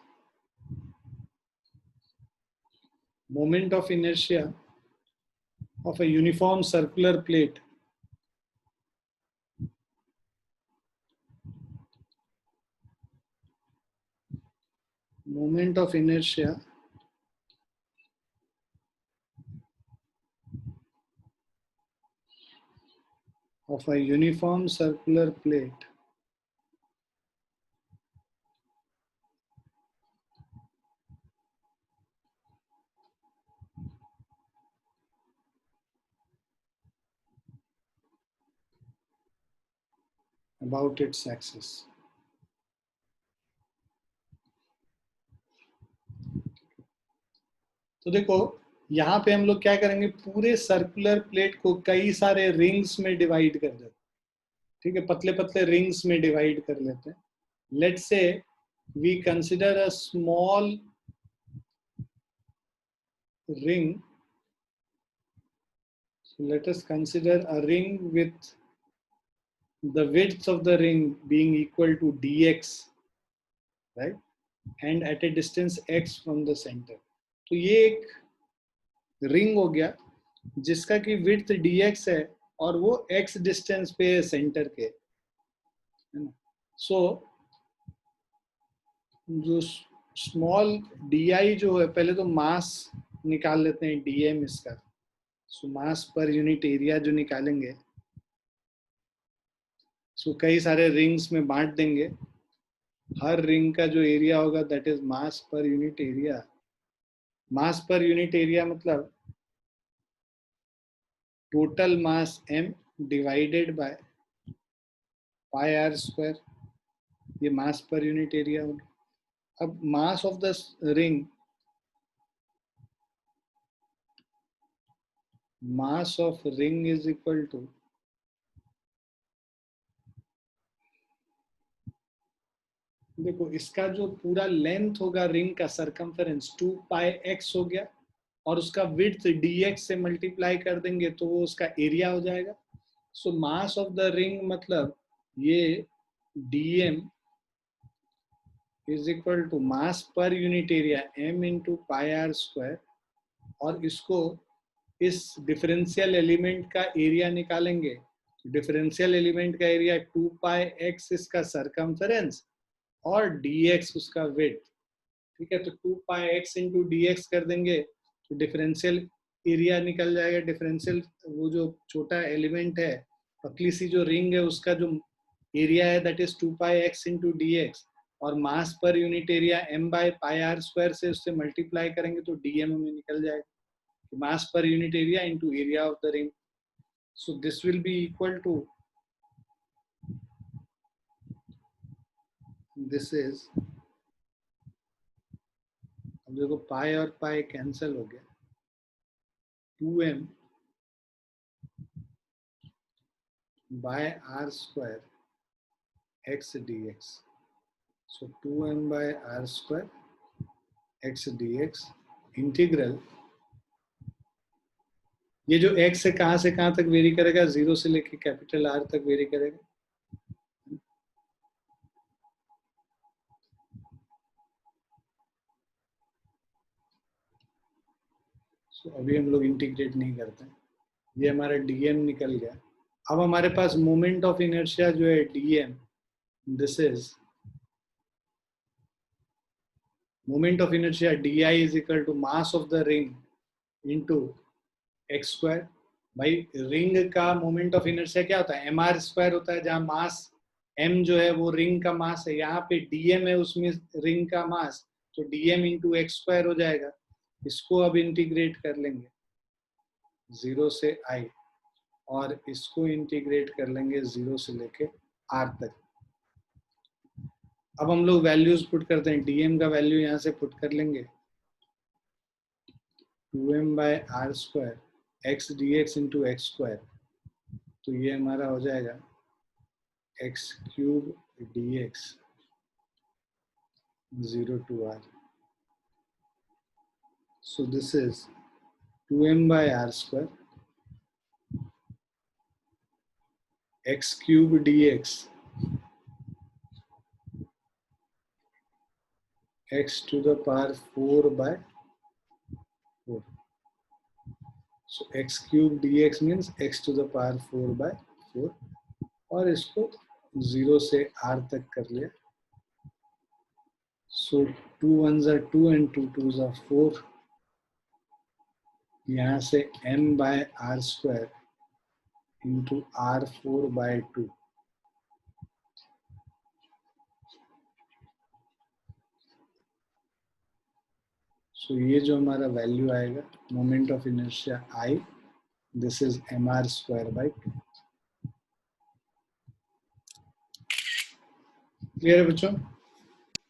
moment of inertia of a uniform circular plate moment of inertia of a uniform circular plate about its axis. तो देखो यहाँ पे हम लोग क्या करेंगे, पूरे सर्कुलर प्लेट को कई सारे रिंग्स में डिवाइड कर देते. ठीक है, पतले पतले रिंग्स में डिवाइड कर लेते हैं. Let's say we consider a small ring. So let us consider a ring with the width of the ring being equal to dx, right, and at a distance x from the center. तो ये एक रिंग हो गया जिसका की विड्थ dx है और वो x डिस्टेंस पे है सेंटर के, है ना. सो जो स्मॉल di जो है, पहले तो मास निकाल लेते हैं dm इसका. सो मास पर यूनिट एरिया जो निकालेंगे, सो कई सारे रिंग्स में बांट देंगे. हर रिंग का जो एरिया होगा that is mass per unit area. Mass per unit area मतलब total mass m divided by pi r². ये मास पर यूनिट एरिया होगा. अब mass of the ring, mass of ring is equal to देखो इसका जो पूरा लेंथ होगा रिंग का सरकमफेरेंस 2πx हो गया और उसका विड्थ dx से मल्टीप्लाई कर देंगे तो वो उसका एरिया हो जाएगा. So mass of the ring मतलब ये dm is equal to mass per unit area m into pi r². और इसको इस डिफरेंशियल एलिमेंट का एरिया निकालेंगे. डिफरेंशियल एलिमेंट का एरिया 2πx इसका सरकमफेरेंस और dx उसका विड्थ. ठीक है, तो 2πx इंटू dx कर देंगे तो डिफरेंशियल एरिया निकल जाएगा. डिफरेंशियल वो जो छोटा एलिमेंट है, पतली सी जो रिंग है, उसका जो एरिया है that is 2πx into dx और mass per unit area m by pi r² से उससे मल्टीप्लाई करेंगे तो dm हमें निकल जाएगा. mass per unit area into area of the ring. So this will be equal to, this is, अब देखो पाई और पाई कैंसिल हो गया, 2m by r square x dx. So 2m by r square x dx integral, ये जो x से कहां तक वेरी करेगा, 0 से लेके कैपिटल R तक वेरी करेगा. So अभी हम लोग इंटीग्रेट नहीं करते हैं, ये हमारा dm निकल गया. अब हमारे पास मोमेंट ऑफ इनर्शिया जो है dm, this is moment of inertia di is equal to mass of the ring into x square. भाई रिंग का मोमेंट ऑफ इनर्शिया क्या होता है, mr स्क्वायर होता है, जहां मास m जो है वो रिंग का मास है, यहाँ पे dm है उसमें रिंग का मास, तो dm इंटू एक्स स्क्वायर हो जाएगा. इसको अब इंटीग्रेट कर लेंगे 0 से i, और इसको इंटीग्रेट कर लेंगे 0 से लेके r तक. अब हम लोग वैल्यूज पुट करते हैं, dm का वैल्यू यहाँ से पुट कर लेंगे 2m by r square x dx into x square. तो ये हमारा हो जाएगा x cube dx 0 to r. So this is 2m by r square x cube dx x to the power 4 by 4. So x cube dx means x to the power 4 by 4, और इसको 0 से r तक कर लिया. So 2 1s are 2 and 2 2s are 4. यहाँ से m by r square into r4 by 2. So ये जो हमारा वैल्यू आएगा moment of inertia I, this is mr square by 2. Clear है बच्चों?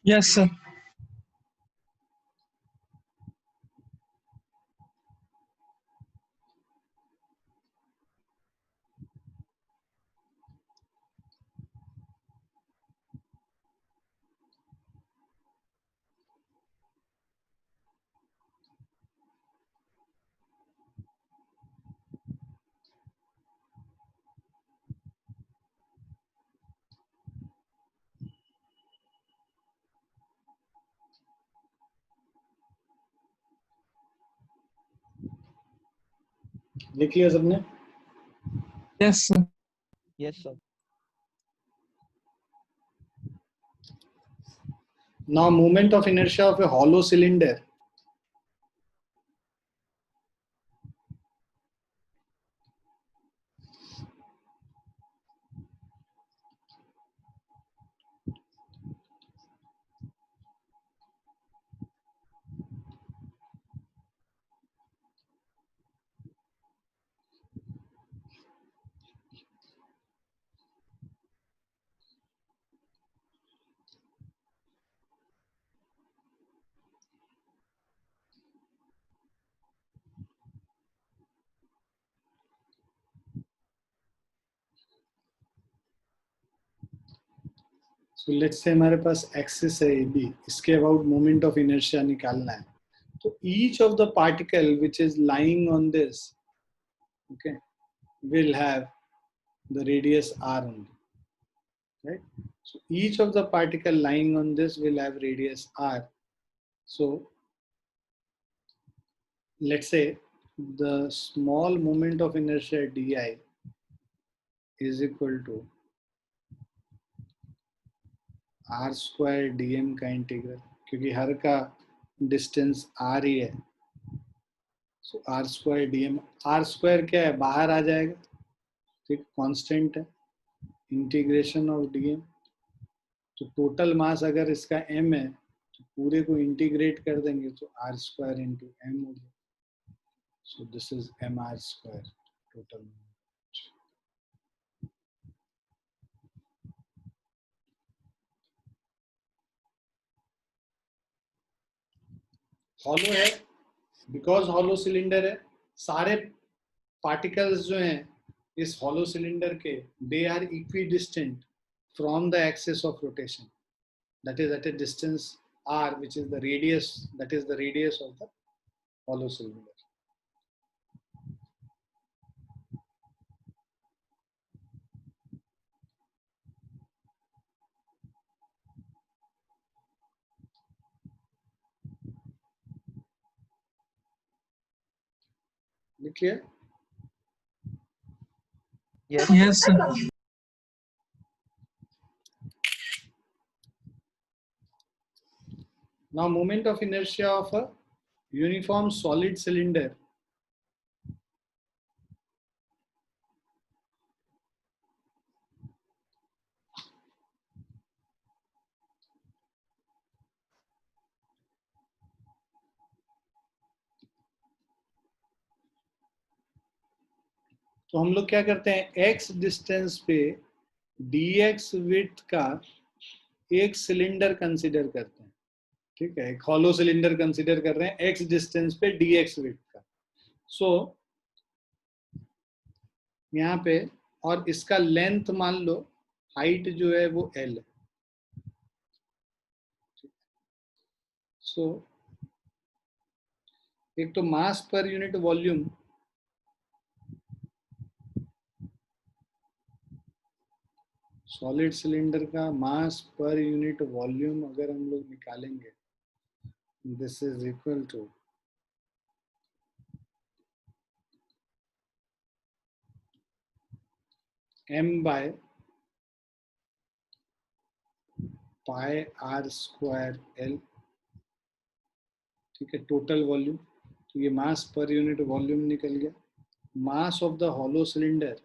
Yes, sir. लिख लिया सबने? Yes, sir. Yes, sir. Now moment of inertia of a hollow cylinder. So let's say हमारे पास एक्सिस है AB, इसके अबाउट मोमेंट ऑफ इनर्शिया निकालना है. तो each of the particle which is lying on this, okay, will have the radius r only, right? So each of the particle lying on this will have radius r. So let's say the small moment of inertia di is equal to r square dm का इंटीग्रल, क्योंकि हर का डिस्टेंस r ही है. सो r square dm, r square क्या है, बाहर आ जाएगा, ठीक, कांस्टेंट है, इंटीग्रेशन ऑफ dm. तो टोटल मास अगर इसका m है तो पूरे को इंटीग्रेट कर देंगे तो r स्क्वायर इंटू m हो गया. So this is mr square total. Hollow है, बिकॉज हॉलो सिलेंडर है, सारे पार्टिकल्स जो हैं इस हॉलो सिलेंडर के, they are equidistant from the axis of rotation, that is at a distance r, which is the radius, that is the radius of the hollow cylinder. Clear? Yes. Yes, sir. Now moment of inertia of a uniform solid cylinder तो हम लोग क्या करते हैं, x डिस्टेंस पे dx विड्थ का एक सिलेंडर कंसीडर करते हैं, ठीक है, एक हॉलो सिलेंडर कंसीडर कर रहे हैं x डिस्टेंस पे dx विड्थ का. सो यहाँ पे, और इसका लेंथ मान लो, हाइट जो है वो l है. सो एक तो मास per unit volume, solid cylinder का मास पर यूनिट वॉल्यूम अगर हम लोग निकालेंगे, this is equal to m by pi r square l, ठीक है, टोटल वॉल्यूम. तो ये मास पर यूनिट वॉल्यूम निकल गया. Mass of the hollow cylinder,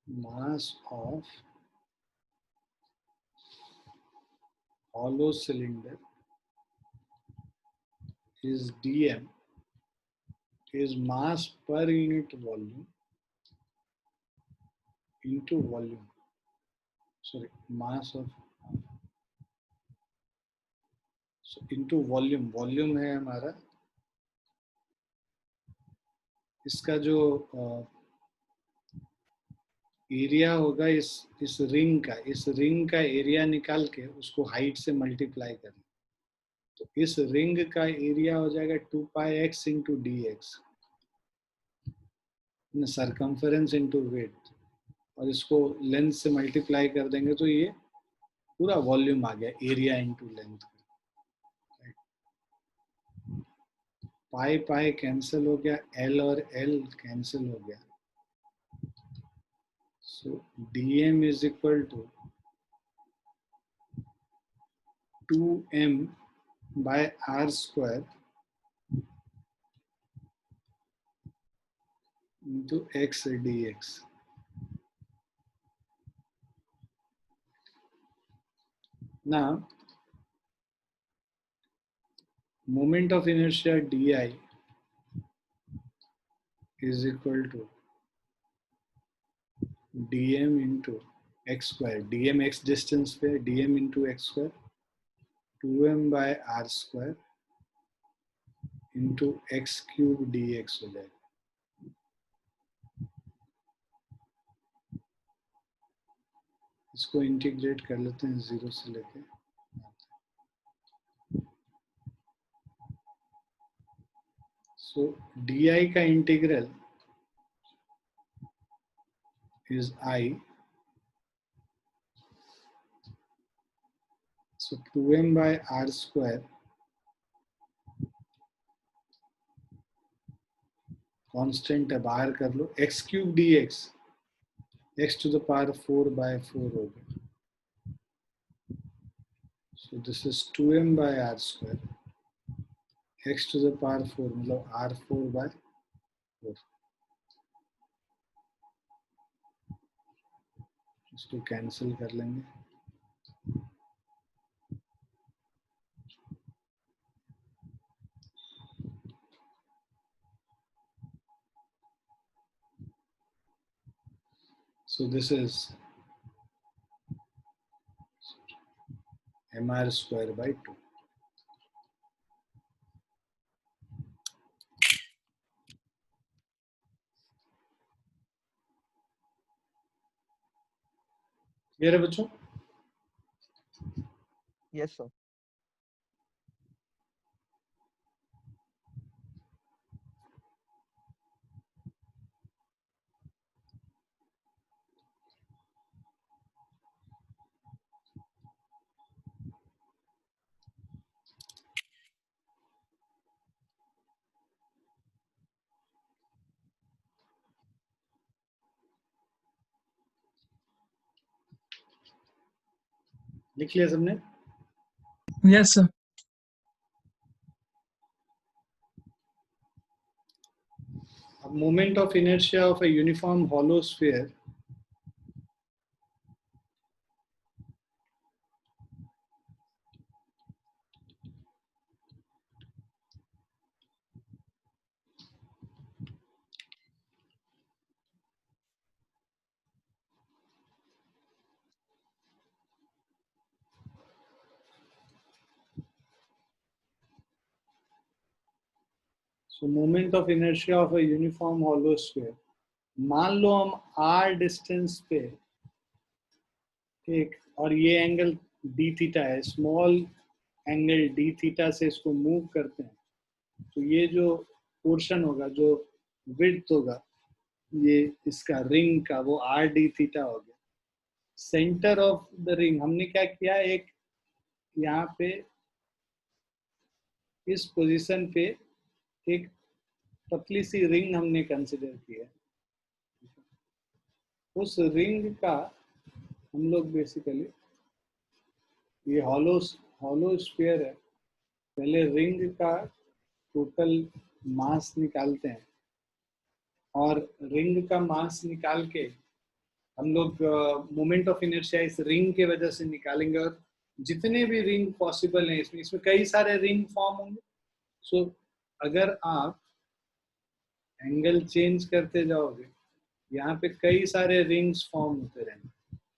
mass of hollow cylinder is dm, is mass per unit volume into volume, sorry, mass of, so into volume, volume है हमारा, इसका जो एरिया होगा इस रिंग का एरिया निकाल के उसको हाइट से मल्टीप्लाई करना. तो इस रिंग का एरिया हो जाएगा 2 pi X into D X, circumference into weight, और इसको लेंथ से मल्टीप्लाई कर देंगे तो ये पूरा वॉल्यूम आ गया, area into length. Pi pi cancel हो गया, एल और एल कैंसिल हो गया. So dm is equal to 2m by r square into x dx. Now, moment of inertia di is equal to dm into x square. dm x distance पे dm into x square, 2m by r square into x cube dx हो जाएगा. इसको इंटीग्रेट कर लेते हैं 0 से लेके. So di का integral is I. So 2m by r square, constant है, बाहर कर लो, x cube dx, x to the power 4 by 4 हो गया. So this is 2m by r square, x to the power 4 मतलब r4 by 4. इसको कैंसिल कर लेंगे. So this is mr square by 2. Clear है बच्चों? Yes, sir. लिख लिया सबने? Yes, sir. अब moment of inertia of a uniform hollow sphere So moment of inertia of a uniform hollow sphere. मान लो हम r डिस्टेंस पे एक और ये एंगल d थीटा है, स्मॉल एंगल d थीटा से इसको मूव करते हैं, तो ये जो पोर्शन होगा, जो विड्थ होगा ये इसका रिंग का, वो r d थीटा हो गया. सेंटर ऑफ द रिंग हमने क्या किया, एक यहाँ पे इस पोजीशन पे एक पतली सी रिंग हमने कंसिडर किया. उस रिंग का हम लोग बेसिकली, ये हॉलो स्फीयर है, पहले रिंग का टोटल मास निकालते हैं और रिंग का मास निकाल के हम लोग मोमेंट ऑफ इनर्शिया इस रिंग के वजह से निकालेंगे, और जितने भी रिंग पॉसिबल हैं इसमें कई सारे रिंग फॉर्म होंगे. सो अगर आप एंगल चेंज करते जाओगे, यहाँ पे कई सारे रिंग्स फॉर्म होते रहेंगे.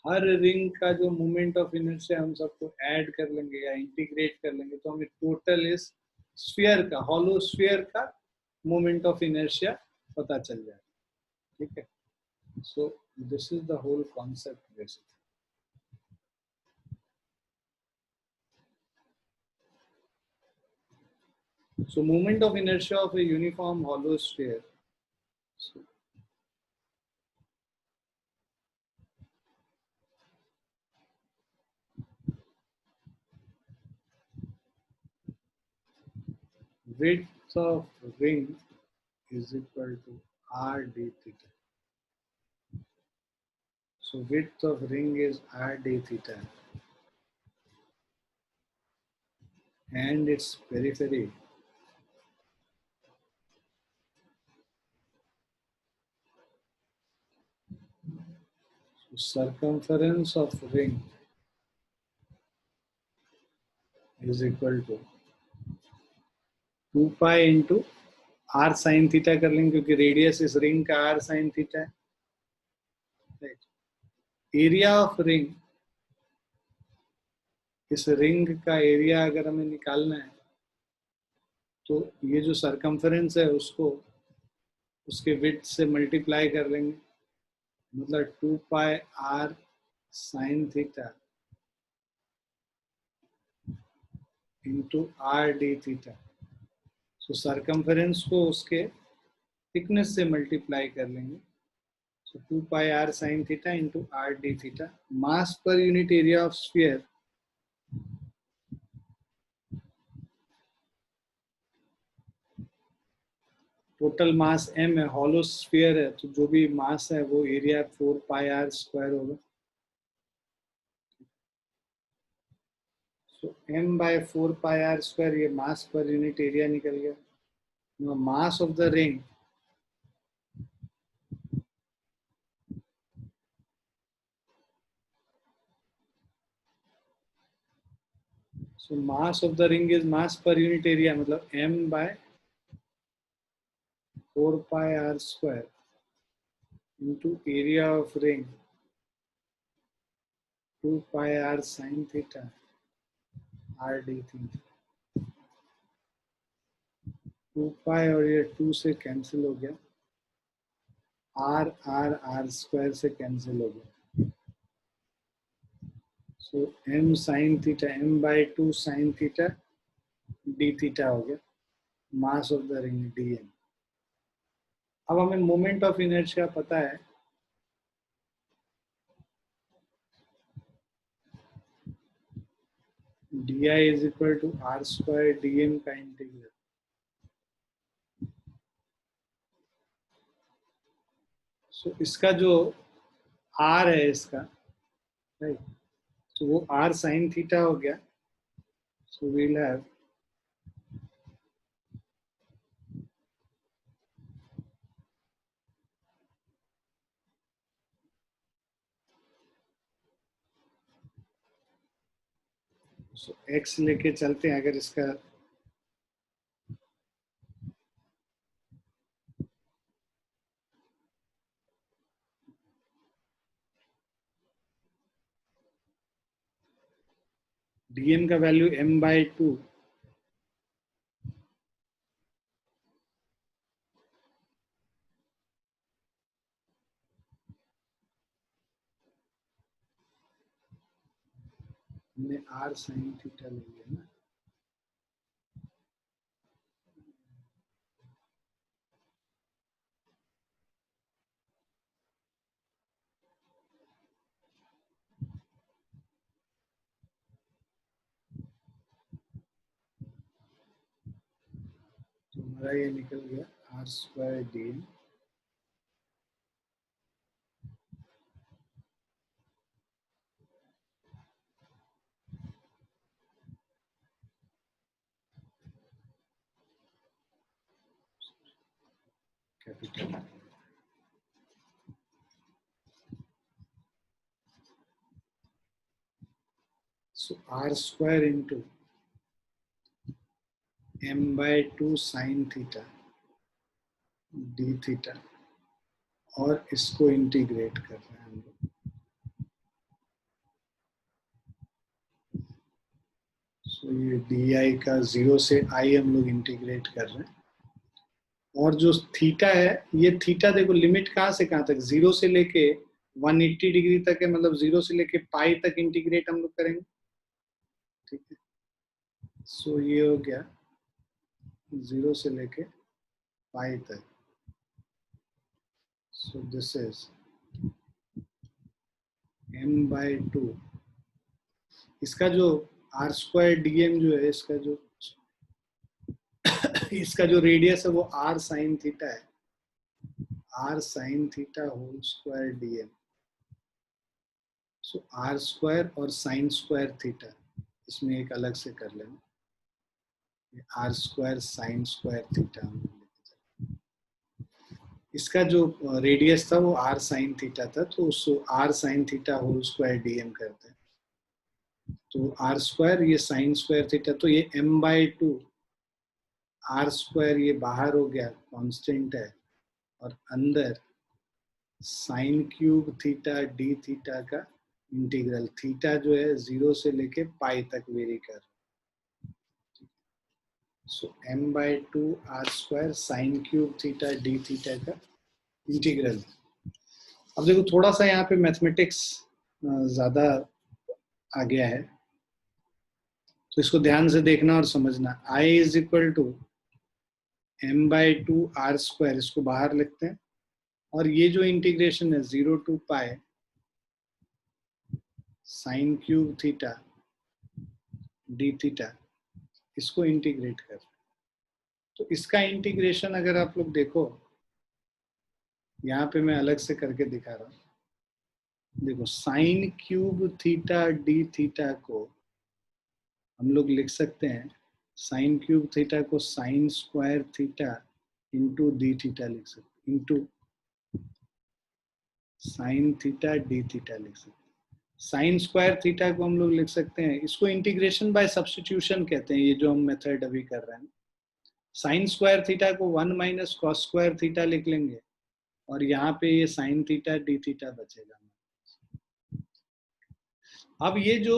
हर रिंग का जो मोमेंट ऑफ इनर्शिया हम सबको ऐड कर लेंगे या इंटीग्रेट कर लेंगे, तो हमें टोटल इस स्फीयर का, हॉलो स्फीयर का मोमेंट ऑफ इनर्शिया पता चल जाएगा. ठीक है? So this is the whole concept basically. So moment of inertia of a uniform hollow sphere. So, width of ring is equal to r d theta. So width of ring is r d theta, and its periphery circumference of ring is equal to 2 pi into r sin theta कर लेंगे, क्योंकि रेडियस इस रिंग का r sin theta है. एरिया ऑफ रिंग, इस रिंग का एरिया अगर हमें निकालना है तो ये जो सरकमफरेंस है उसको उसके विड्थ से मल्टीप्लाई कर लेंगे, मतलब 2 pi r sin theta into r d theta. So circumference को उसके थिकनेस से मल्टीप्लाई कर लेंगे. So 2 pi r sin theta into r d theta. Mass per unit area of sphere, total mass m है, हॉलो स्फीयर है, तो जो भी मास है वो एरिया 4 पाई r स्क्वायर होगा. सो m बाय 4 पाई r स्क्वायर, ये मास पर यूनिट एरिया निकल गया. Now mass of the ring, so mass of the ring is mass per unit area, मतलब m by 4 pi r square into area of ring 2 pi r sin theta r d theta, 2 pi और ये 2 से कैंसिल हो गया, r r r स्क्वायर से कैंसिल हो गया, so m sin theta m by 2 sin theta d theta हो गया, mass of the ring dm। अब हमें मोमेंट ऑफ इनर्शिया पता है, di is equal to r square dm का इंटीग्रल, सो इसका जो r है इसका, राइट, तो वो r sin थीटा हो गया, सो वील हैव x लेके चलते हैं, अगर इसका dm का वैल्यू m by 2 हमने r sin थीटा ले लिया ना, तो हमारा ये निकल गया r square dm, capital, so r square into m by 2 sin theta d theta, और इसको इंटीग्रेट कर रहे हैं हम लोग, सो ये di का 0 से i हम लोग इंटीग्रेट कर रहे हैं, और जो थीटा है, ये थीटा देखो लिमिट कहाँ से कहाँ तक, 0 से लेके 180 डिग्री तक है, मतलब 0 से लेके पाई तक इंटीग्रेट हम लोग करेंगे, ठीक है, सो ये हो गया 0 से लेके पाई तक, सो दिस इज m by 2, इसका जो r स्क्वायर dm जो है, इसका जो रेडियस है वो r sin थीटा है, r sin theta whole square dm, so r square और sin स्क्वायर थीटा, इसमें एक अलग से कर लेना, r square sin square theta, इसका जो रेडियस था वो r sin थीटा था, तो उसको r sin theta whole square dm करते हैं, तो r स्क्वायर ये sin स्क्वायर थीटा, तो ये m by 2 r स्क्वायर ये बाहर हो गया, कांस्टेंट है, और अंदर sign cube theta d theta का इंटीग्रल, थीटा जो है 0 से लेके पाई तक वेरी कर, सो m by 2 r square sine cube theta d theta का इंटीग्रल। अब देखो थोड़ा सा यहाँ पे मैथमेटिक्स ज्यादा आ गया है, तो इसको ध्यान से देखना और समझना, i is equal to m by 2 r square, इसको बाहर लिखते हैं, और ये जो इंटीग्रेशन है 0 to pi sine cube theta D theta, इसको इंटीग्रेट कर, तो इसका इंटीग्रेशन अगर आप लोग देखो, यहाँ पे मैं अलग से करके दिखा रहा हूँ, देखो sign cube theta D theta को हम लोग लिख सकते हैं, साइन क्यूब थीटा को sine square theta into D theta लिख सकते, into sine theta D theta लिख सकते हैं, साइन स्क्वायर थीटा को हम लोग लिख सकते हैं, इसको इंटीग्रेशन बाय सब्स्टिट्यूशन कहते हैं, ये जो हम मेथड अभी कर रहे हैं, साइन स्क्वायर थीटा को 1 माइनस कॉस स्क्वायर थीटा लिख लेंगे, और यहाँ पे ये साइन थीटा डी थीटा बचेगा, अब ये जो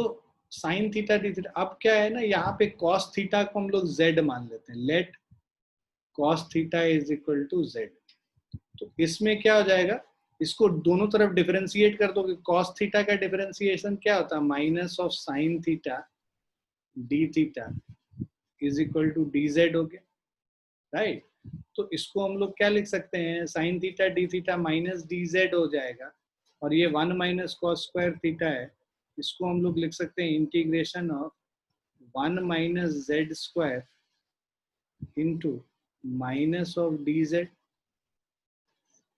साइन थीटा डी थीटा, अब क्या है ना, यहाँ पे कॉस थीटा को हम लोग जेड मान लेते हैं, let cos theta is equal to z. तो इसमें क्या हो जाएगा, इसको दोनों तरफ डिफरेंशिएट कर दोगे, कॉस थीटा का डिफरेंशिएशन क्या होता है, minus of sine theta D theta is equal to d z हो गया, राइट। तो इसको हम लोग क्या लिख सकते हैं, sign theta D theta minus D z हो जाएगा, और ये 1 माइनस कॉस स्क्वायर थीटा है, इसको हम लोग लिख सकते हैं integration of 1 minus Z square into minus of D Z.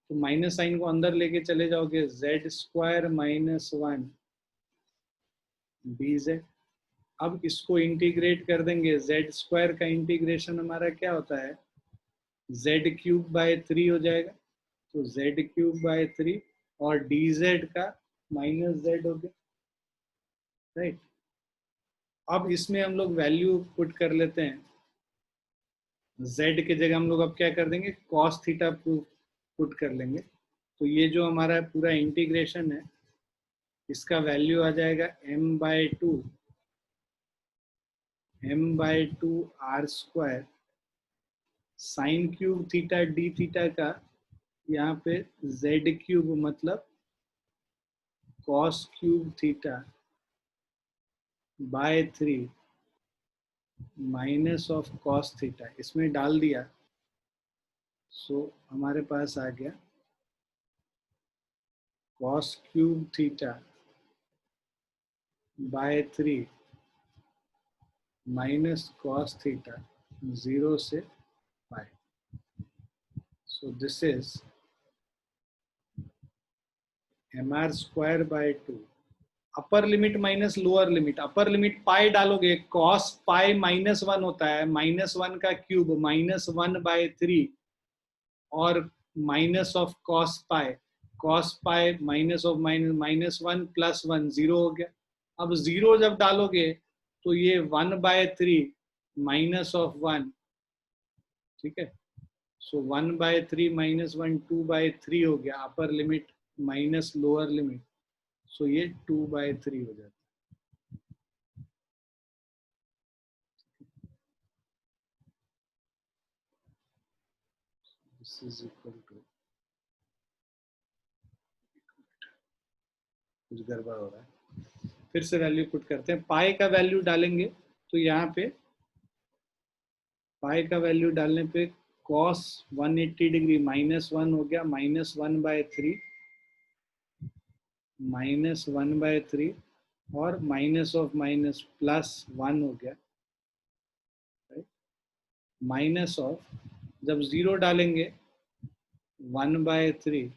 तो माइनस साइन को अंदर लेके चले जाओगे, Z square minus 1 D Z. अब इसको इंटीग्रेट कर देंगे, जेड स्क्वायर का इंटीग्रेशन हमारा क्या होता है, जेड क्यूब बाय 3 हो जाएगा, तो जेड क्यूब बाय 3 और डी जेड का माइनस जेड हो गया, राइट। अब इसमें हम लोग वैल्यू पुट कर लेते हैं, जेड के जगह हम लोग अब क्या कर देंगे, कॉस थीटा पुट कर लेंगे। तो ये जो हमारा पूरा इंटीग्रेशन है, इसका वैल्यू आ जाएगा m/2 R square sine cube theta D theta का, यहाँ पे जेड क्यूब मतलब cos cube theta by 3 minus of cos theta, इसमें डाल दिया। सो हमारे पास आ गया cos cube theta by 3 minus cos theta 0 से pi. So this is mr square by 2, upper limit minus lower limit, upper limit pi डालोगे, कॉस पाई -1 होता है, -1 का क्यूब -1/3 और minus of cos pi minus of -1 + 1 0 हो गया। अब 0 जब डालोगे तो ये 1/3 माइनस ऑफ 1, ठीक है। सो 1/3 - 1 2/3 हो गया, upper limit minus lower limit, so ये 2/3 हो जाता है। This is equal to, कुछ गड़बड़ हो रहा है, फिर से वैल्यू पुट करते हैं, पाई का वैल्यू डालेंगे, तो यहाँ पे पाई का वैल्यू डालने पे cos 180 डिग्री -1 हो गया, -1/3 -1/3 और माइनस ऑफ माइनस +1 हो गया, माइनस ऑफ, जब 0 डालेंगे 1/3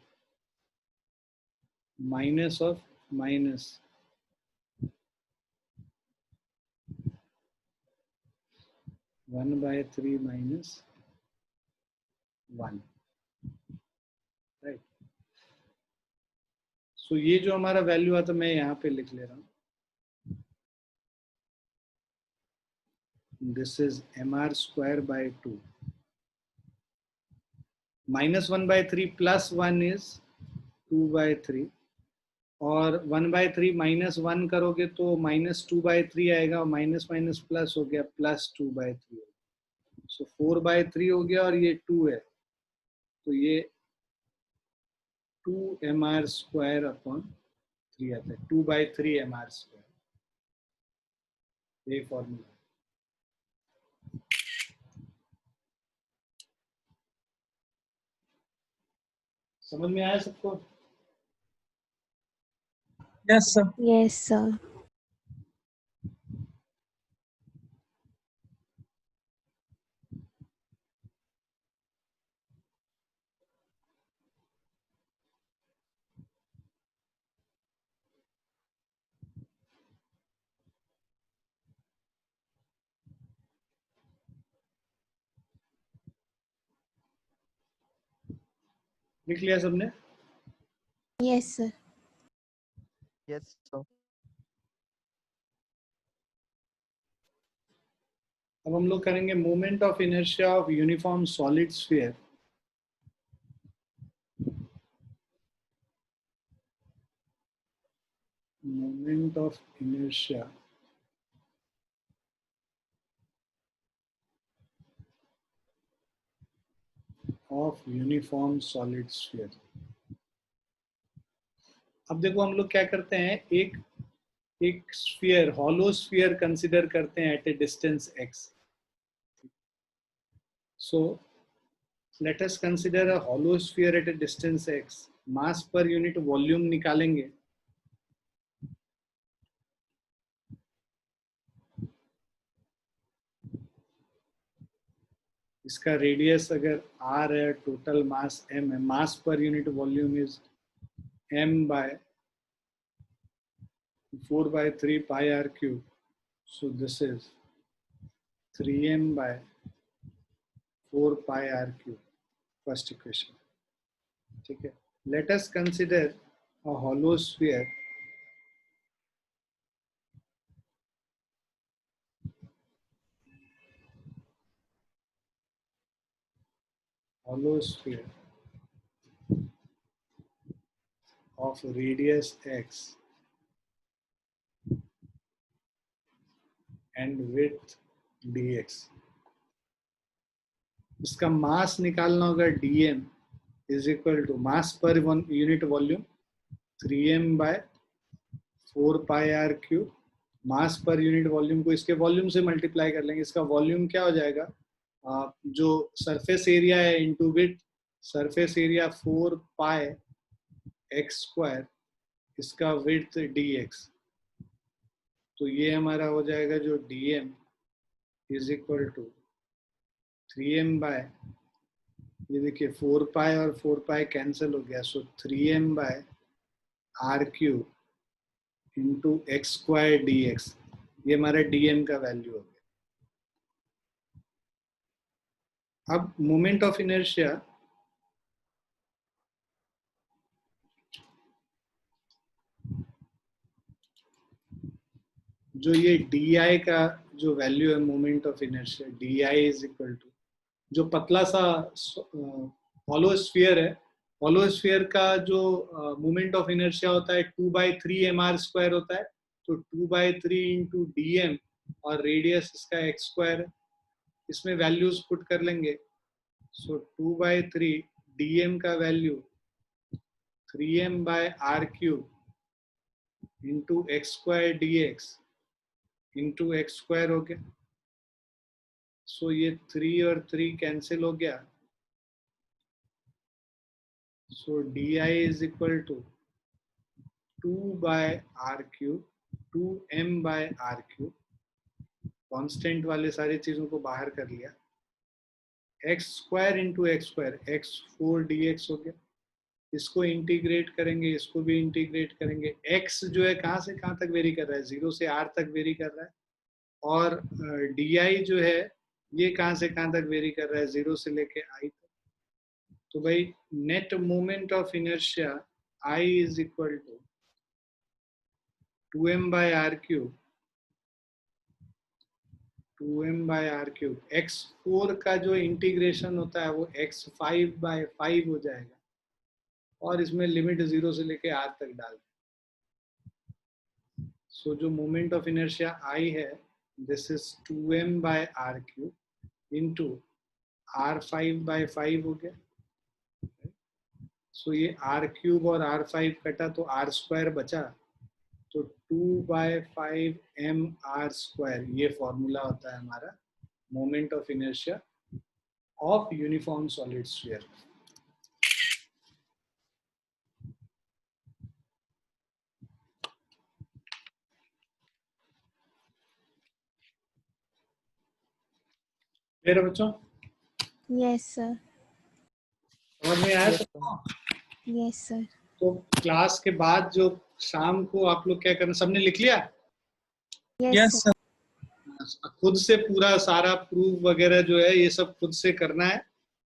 minus of minus 1/3 minus 1, right. So ये जो हमारा वैल्यू आता है, मैं यहाँ पे लिख ले रहा हूँ, this is mr square by 2, -1/3 + 1 is 2/3, और 1/3 -1 करोगे तो -2/3 आएगा, और माइनस माइनस प्लस हो गया, +2/3, सो 4/3 हो गया, और ये 2 है, तो ये 2mr स्क्वायर अपॉन 3 आता है, 2/3 mr स्क्वायर, ये फॉर्मूला। समझ में आया सबको? Yes, sir. Yes, sir. लिख लिया सबने? Yes, sir. Yes, sir. अब हम लोग करेंगे moment of inertia of uniform solid sphere. moment of inertia of uniform solid sphere. अब देखो हम लोग क्या करते हैं, एक स्फीयर, हॉलो स्फीयर कंसिडर करते हैं at a distance x. So let us consider a hollow sphere at a distance x. Mass per unit volume निकालेंगे. इसका रेडियस अगर r है, टोटल मास m है, mass per unit volume is m by 4/3 pi r cube. So this is 3m by 4 pi r cube. First equation. ठीक है. Let us consider a hollow sphere of radius x and width dx. इसका मास निकालना होगा dm is equal to mass per unit volume 3m by 4 pi r cube. Mass per unit volume को इसके वॉल्यूम से मल्टीप्लाई कर लेंगे. इसका वॉल्यूम क्या हो जाएगा, जो सरफेस एरिया है into width, surface area 4 pi x square, इसका विड्थ dx. तो ये हमारा हो जाएगा जो dm is equal to 3m by, ये देखिए 4 पाई और 4 पाई कैंसिल हो गया, so 3m by r cube into x square dx. ये हमारा dm का वैल्यू हो गया. अब मोमेंट ऑफ इनर्शिया जो ये di का जो वैल्यू है, moment of inertia di is equal to, जो पतला सा हॉलो स्फीयर है, हॉलो स्फीयर का जो मोमेंट ऑफ इनर्शिया होता है 2/3 mr स्क्वायर होता है. तो 2/3 इंटू dm और रेडियस इसका x स्क्वायर है. इसमें वैल्यूज पुट कर लेंगे. सो 2/3 dm का value 3m by r cube into x square dx into x square हो गया. सो ये 3 और 3 कैंसिल हो गया. So di is equal to 2 by r cube, 2m by r cube. Constant वाले सारी चीजों को बाहर कर लिया. X square into x square, x4 dx हो गया. इसको इंटीग्रेट करेंगे, इसको भी इंटीग्रेट करेंगे. x जो है कहाँ से कहाँ तक वेरी कर रहा है, 0 से r तक वेरी कर रहा है. और di जो है ये कहाँ से कहाँ तक वेरी कर रहा है, 0 से लेके i तक. तो भाई net moment of inertia I is equal to 2m by r cube, 2m by r cube. x4 का जो इंटीग्रेशन होता है वो x5/5 हो जाएगा. और इसमें लिमिट 0 से लेके r तक डाल. सो जो मोमेंट ऑफ इनर्शिया I है, this is 2m by r cube into r5/5 हो गया. सो ये r क्यूब और r5 कटा तो r स्क्वायर बचा. तो 2/5 mr स्क्वायर, ये फॉर्मूला होता है हमारा moment of inertia of uniform solid sphere. मेरे बच्चों Yes, sir. समझ में आया? Yes, sir. Yes, sir. तो क्लास के बाद जो शाम को आप लोग क्या करना, सबने लिख लिया? Yes, Yes, sir. sir. खुद से पूरा सारा प्रूफ वगैरह जो है ये सब खुद से करना है.